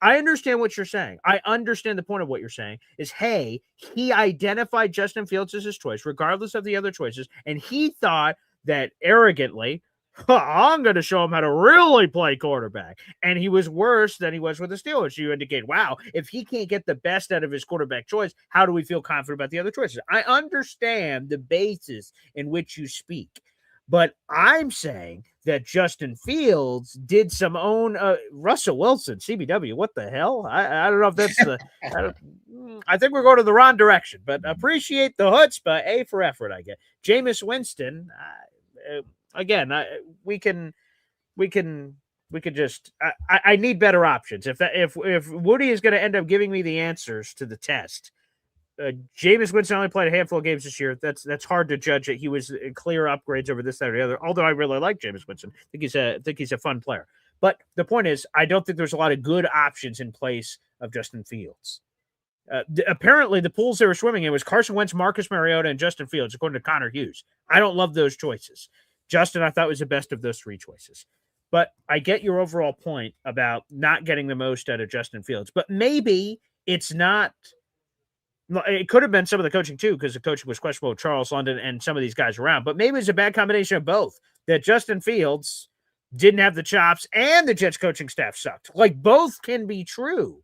I understand what you're saying. I understand the point of what you're saying is, hey, he identified Justin Fields as his choice, regardless of the other choices, and he thought that arrogantly, I'm going to show him how to really play quarterback. And he was worse than he was with the Steelers. You indicate, wow, if he can't get the best out of his quarterback choice, how do we feel confident about the other choices? I understand the basis in which you speak, but I'm saying that Justin Fields did some own Russell Wilson, CBW. What the hell? I don't know if that's the. I think we're going to the wrong direction, but appreciate the chutzpah. A for effort, I get. Jameis Winston. Again, we can just. I need better options. If Wudi is going to end up giving me the answers to the test, Jameis Winston only played a handful of games this year. That's hard to judge it. He was clear upgrades over this, that, or the other. Although I really like Jameis Winston, I think he's a fun player. But the point is, I don't think there's a lot of good options in place of Justin Fields. Apparently, the pools they were swimming in was Carson Wentz, Marcus Mariota, and Justin Fields, according to Connor Hughes. I don't love those choices. Justin, I thought, was the best of those three choices. But I get your overall point about not getting the most out of Justin Fields. But maybe it's not – it could have been some of the coaching too, because the coaching was questionable with Charles London and some of these guys around. But maybe it's a bad combination of both, that Justin Fields didn't have the chops and the Jets coaching staff sucked. Like, both can be true.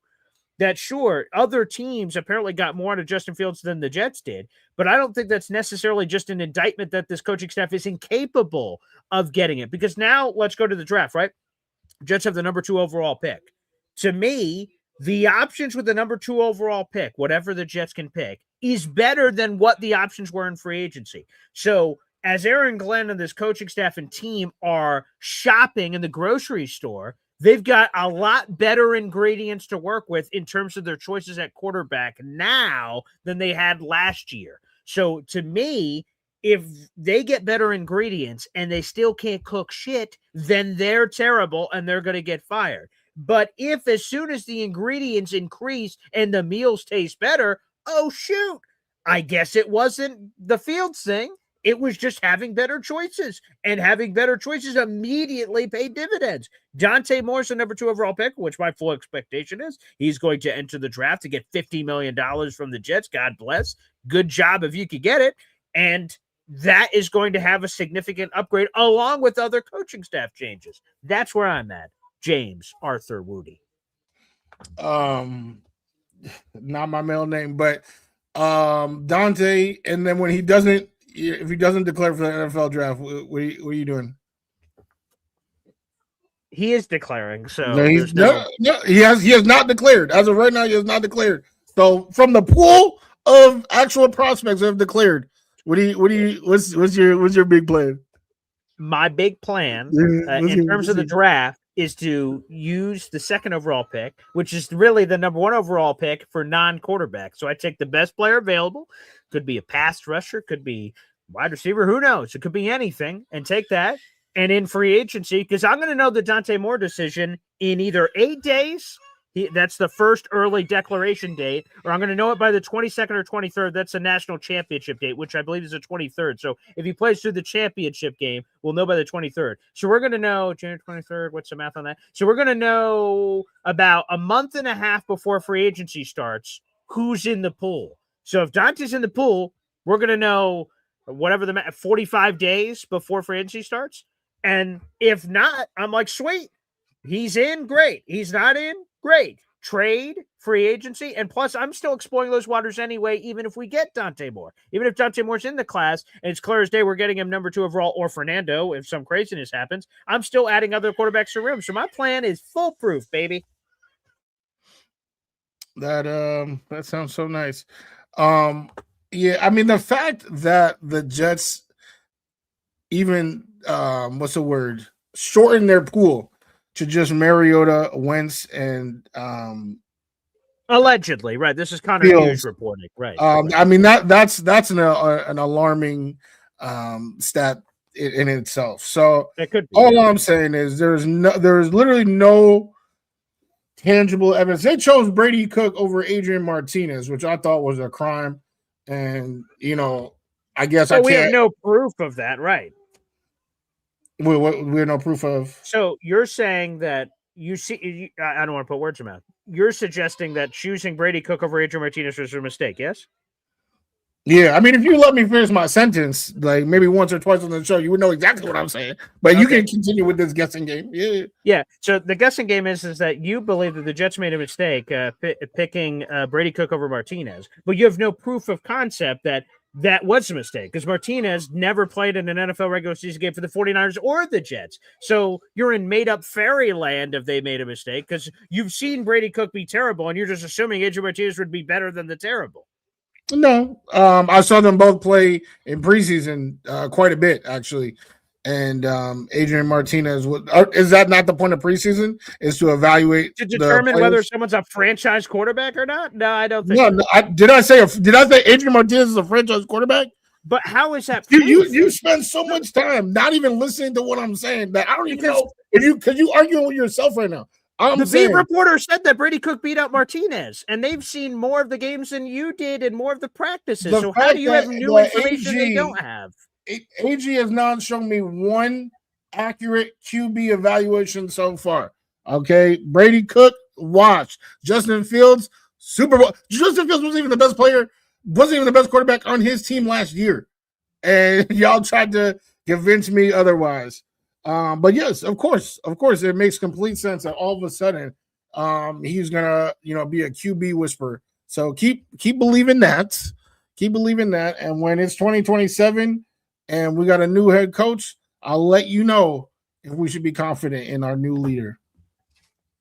That, sure, other teams apparently got more out of Justin Fields than the Jets did, but I don't think that's necessarily just an indictment that this coaching staff is incapable of getting it. Because now let's go to the draft, right? Jets have the number 2 overall pick. To me, the options with the number 2 overall pick, whatever the Jets can pick, is better than what the options were in free agency. So as Aaron Glenn and this coaching staff and team are shopping in the grocery store, they've got a lot better ingredients to work with in terms of their choices at quarterback now than they had last year. So to me, if they get better ingredients and they still can't cook shit, then they're terrible and they're going to get fired. But if as soon as the ingredients increase and the meals taste better, oh, shoot, I guess it wasn't the Fields thing. It was just having better choices, and having better choices immediately paid dividends. Dante Moore's the number 2 overall pick, which my full expectation is he's going to enter the draft to get $50 million from the Jets. God bless. Good job if you could get it. And that is going to have a significant upgrade along with other coaching staff changes. That's where I'm at. James Arthur Wudi. Not my middle name, but Dante. And then when he doesn't, if he doesn't declare for the NFL draft, what are you doing? He is declaring. So no, he has not declared. As of right now, he has not declared. So from the pool of actual prospects that have declared, what's your big plan? My big plan in terms of the draft is to use the 2nd overall pick, which is really the number 1 overall pick for non-quarterback. So I take the best player available. Could be a pass rusher, could be wide receiver, who knows? It could be anything, and take that. And in free agency, because I'm going to know the Dante Moore decision in either 8 days, that's the first early declaration date, or I'm going to know it by the 22nd or 23rd. That's the national championship date, which I believe is the 23rd. So if he plays through the championship game, we'll know by the 23rd. So we're going to know January 23rd. What's the math on that? So we're going to know about a month and a half before free agency starts who's in the pool. So if Dante's in the pool, we're going to know whatever 45 days before free agency starts. And if not, I'm like, sweet. He's in, great. He's not in, great. trade, free agency, and plus I'm still exploring those waters anyway, even if we get Dante Moore. Even if Dante Moore's in the class, and it's clear as day we're getting him number 2 overall or Fernando, if some craziness happens, I'm still adding other quarterbacks to the room. So my plan is foolproof, baby. That sounds so nice. Yeah, I mean the fact that the Jets even what's the word? Shorten their pool to just Mariota, Wentz, and Allegedly, right? This is Connor Fields. Hughes reporting, right? I mean that's an alarming stat in itself. So It could be. all I'm saying is there's literally no tangible evidence. They chose Brady Cook over Adrian Martinez, which I thought was a crime. And I guess we have no proof of that, right? We have no proof of. So you're saying that I don't want to put words in your mouth. You're suggesting that choosing Brady Cook over Adrian Martinez was a mistake, yes? Yeah, I mean, if you let me finish my sentence, like maybe once or twice on the show, you would know exactly what I'm saying. But you can continue with this guessing game. Yeah. Yeah. So the guessing game is that you believe that the Jets made a mistake picking Brady Cook over Martinez, but you have no proof of concept that was a mistake because Martinez never played in an NFL regular season game for the 49ers or the Jets. So you're in made-up fairyland if they made a mistake because you've seen Brady Cook be terrible, and you're just assuming Adrian Martinez would be better than the terrible. No, I saw them both play in preseason quite a bit, actually. And Adrian Martinez, is that not the point of preseason? Is to evaluate to determine whether someone's a franchise quarterback or not? No, I don't think. No, did I say Adrian Martinez is a franchise quarterback? But how is that? You spend so much time not even listening to what I'm saying that I don't even know because you arguing with yourself right now. The beat reporter said that Brady Cook beat out Martinez, and they've seen more of the games than you did and more of the practices. So how do you have new information they don't have? AG has not shown me one accurate QB evaluation so far. Okay, Brady Cook, watch. Justin Fields, Super Bowl. Justin Fields wasn't even the best player, wasn't even the best quarterback on his team last year, and y'all tried to convince me otherwise. But yes, of course, it makes complete sense that all of a sudden, he's gonna, be a QB whisperer. So keep believing that, and when it's 2027 and we got a new head coach, I'll let you know if we should be confident in our new leader.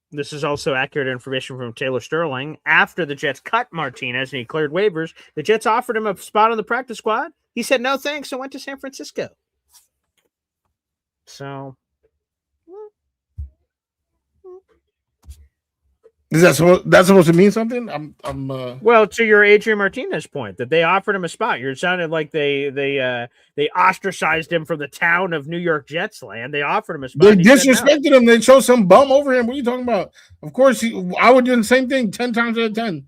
This is also accurate information from Taylor Sterling. After the Jets cut Martinez and he cleared waivers, the Jets offered him a spot on the practice squad. He said no thanks and went to San Francisco. So, is that's supposed to mean something? Well, to your Adrian Martinez point, that they offered him a spot. It sounded like they ostracized him from the town of New York Jets land. They offered him a spot. They disrespected him. They chose some bum over him. What are you talking about? Of course, I would do the same thing 10 times out of 10.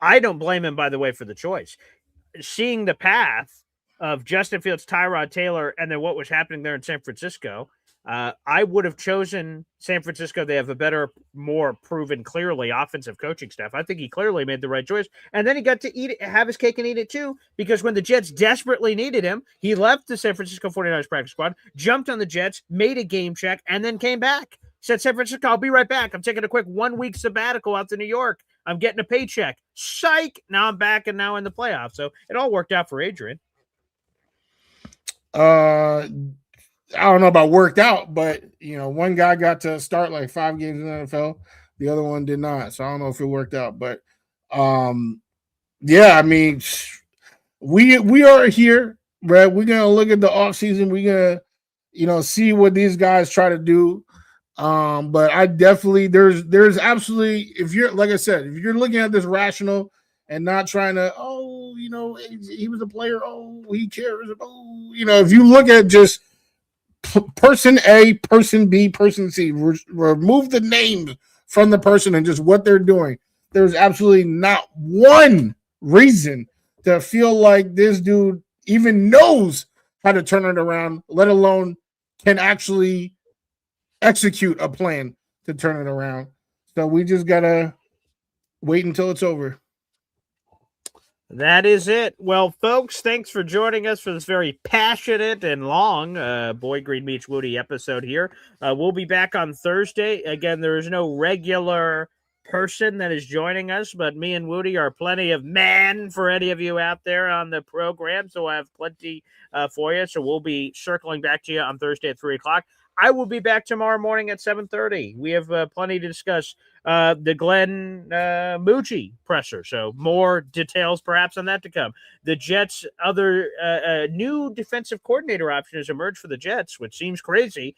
I don't blame him, by the way, for the choice. Seeing the path of Justin Fields, Tyrod Taylor, and then what was happening there in San Francisco, I would have chosen San Francisco. They have a better, more proven, clearly offensive coaching staff. I think he clearly made the right choice. And then he got to have his cake and eat it too, because when the Jets desperately needed him, he left the San Francisco 49ers practice squad, jumped on the Jets, made a game check, and then came back. Said, San Francisco, I'll be right back. I'm taking a quick 1 week sabbatical out to New York. I'm getting a paycheck. Psych. Now I'm back and now in the playoffs. So it all worked out for Adrian. I don't know about worked out, but one guy got to start like 5 games in the NFL, the other one did not. So I don't know if it worked out, but yeah, I mean, we are here, right? We're gonna look at the offseason. We're gonna, see what these guys try to do. But I definitely there's absolutely, if you're, like I said, if you're looking at this rational and not trying to, he was a player, he cares, if you look at just person A, person B, person C, remove the name from the person and just what they're doing, there's absolutely not one reason to feel like this dude even knows how to turn it around, let alone can actually execute a plan to turn it around. So we just gotta wait until it's over. That is it. Well, folks, thanks for joining us for this very passionate and long Boy Green Meets Wudi episode here. We'll be back on Thursday. Again, there is no regular person that is joining us, but me and Wudi are plenty of men for any of you out there on the program, so I have plenty for you. So we'll be circling back to you on Thursday at 3 o'clock. I will be back tomorrow morning at 7:30. We have plenty to discuss. The Glenn Mougey presser. So more details perhaps on that to come. The Jets' other new defensive coordinator option has emerged for the Jets, which seems crazy.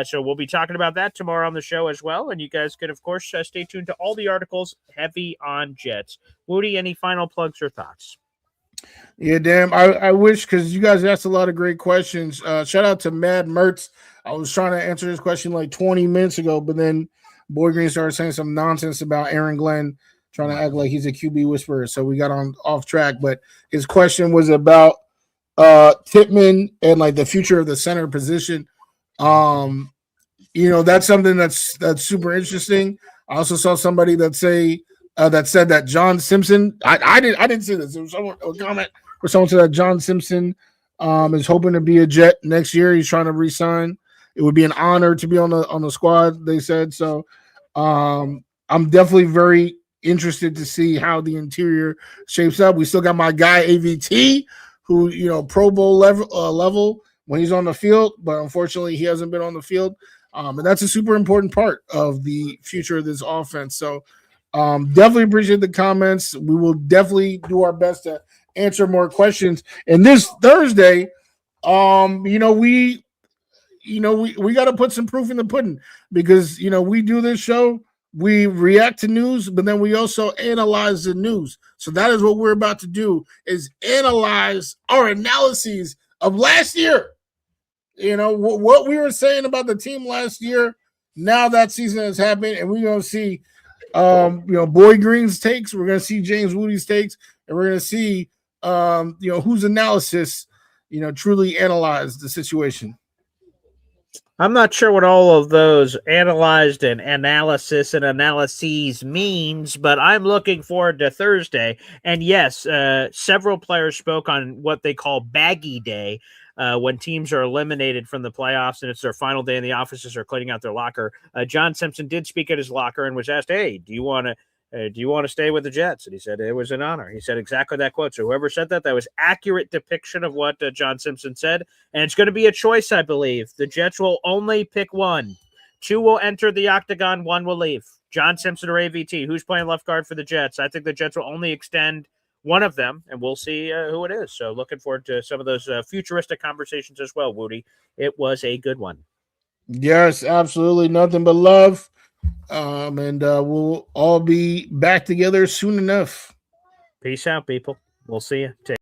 So we'll be talking about that tomorrow on the show as well. And you guys can, of course, stay tuned to all the articles heavy on Jets. Wudi, any final plugs or thoughts? Yeah, damn. I wish, because you guys asked a lot of great questions. Shout out to Mad Mertz. I was trying to answer this question like 20 minutes ago, but then Boy Green started saying some nonsense about Aaron Glenn, trying to act like he's a QB whisperer. So we got off track. But his question was about Tippmann and like the future of the center position. That's something that's super interesting. I also saw somebody that said that John Simpson. I didn't see this. There was a comment where someone said that John Simpson is hoping to be a Jet next year. He's trying to re-sign. It would be an honor to be on the squad, they said. So I'm definitely very interested to see how the interior shapes up. We still got my guy AVT, who Pro Bowl level when he's on the field, but unfortunately he hasn't been on the field. And that's a super important part of the future of this offense. So definitely appreciate the comments. We will definitely do our best to answer more questions. And this Thursday, we got to put some proof in the pudding, because we do this show, we react to news, but then we also analyze the news. So that is what we're about to do, is analyze our analyses of last year. What we were saying about the team last year. Now that season has happened, and we're going to see Boy Green's takes, we're going to see James Wudi's takes, and we're going to see whose analysis truly analyzed the situation. I'm not sure what all of those analyzed and analysis and analyses means, but I'm looking forward to Thursday. And yes, several players spoke on what they call baggy day, when teams are eliminated from the playoffs and it's their final day and the offices are cleaning out their locker. John Simpson did speak at his locker and was asked, "Hey, do you want to stay with the Jets?" And he said it was an honor. He said exactly that quote. So whoever said that was accurate depiction of what John Simpson said. And it's going to be a choice, I believe. The Jets will only pick one. Two will enter the octagon. One will leave. John Simpson or AVT. Who's playing left guard for the Jets? I think the Jets will only extend one of them, and we'll see who it is. So looking forward to some of those futuristic conversations as well, Wudi. It was a good one. Yes, absolutely. Nothing but love. And we'll all be back together soon enough. Peace out, people. We'll see you. Take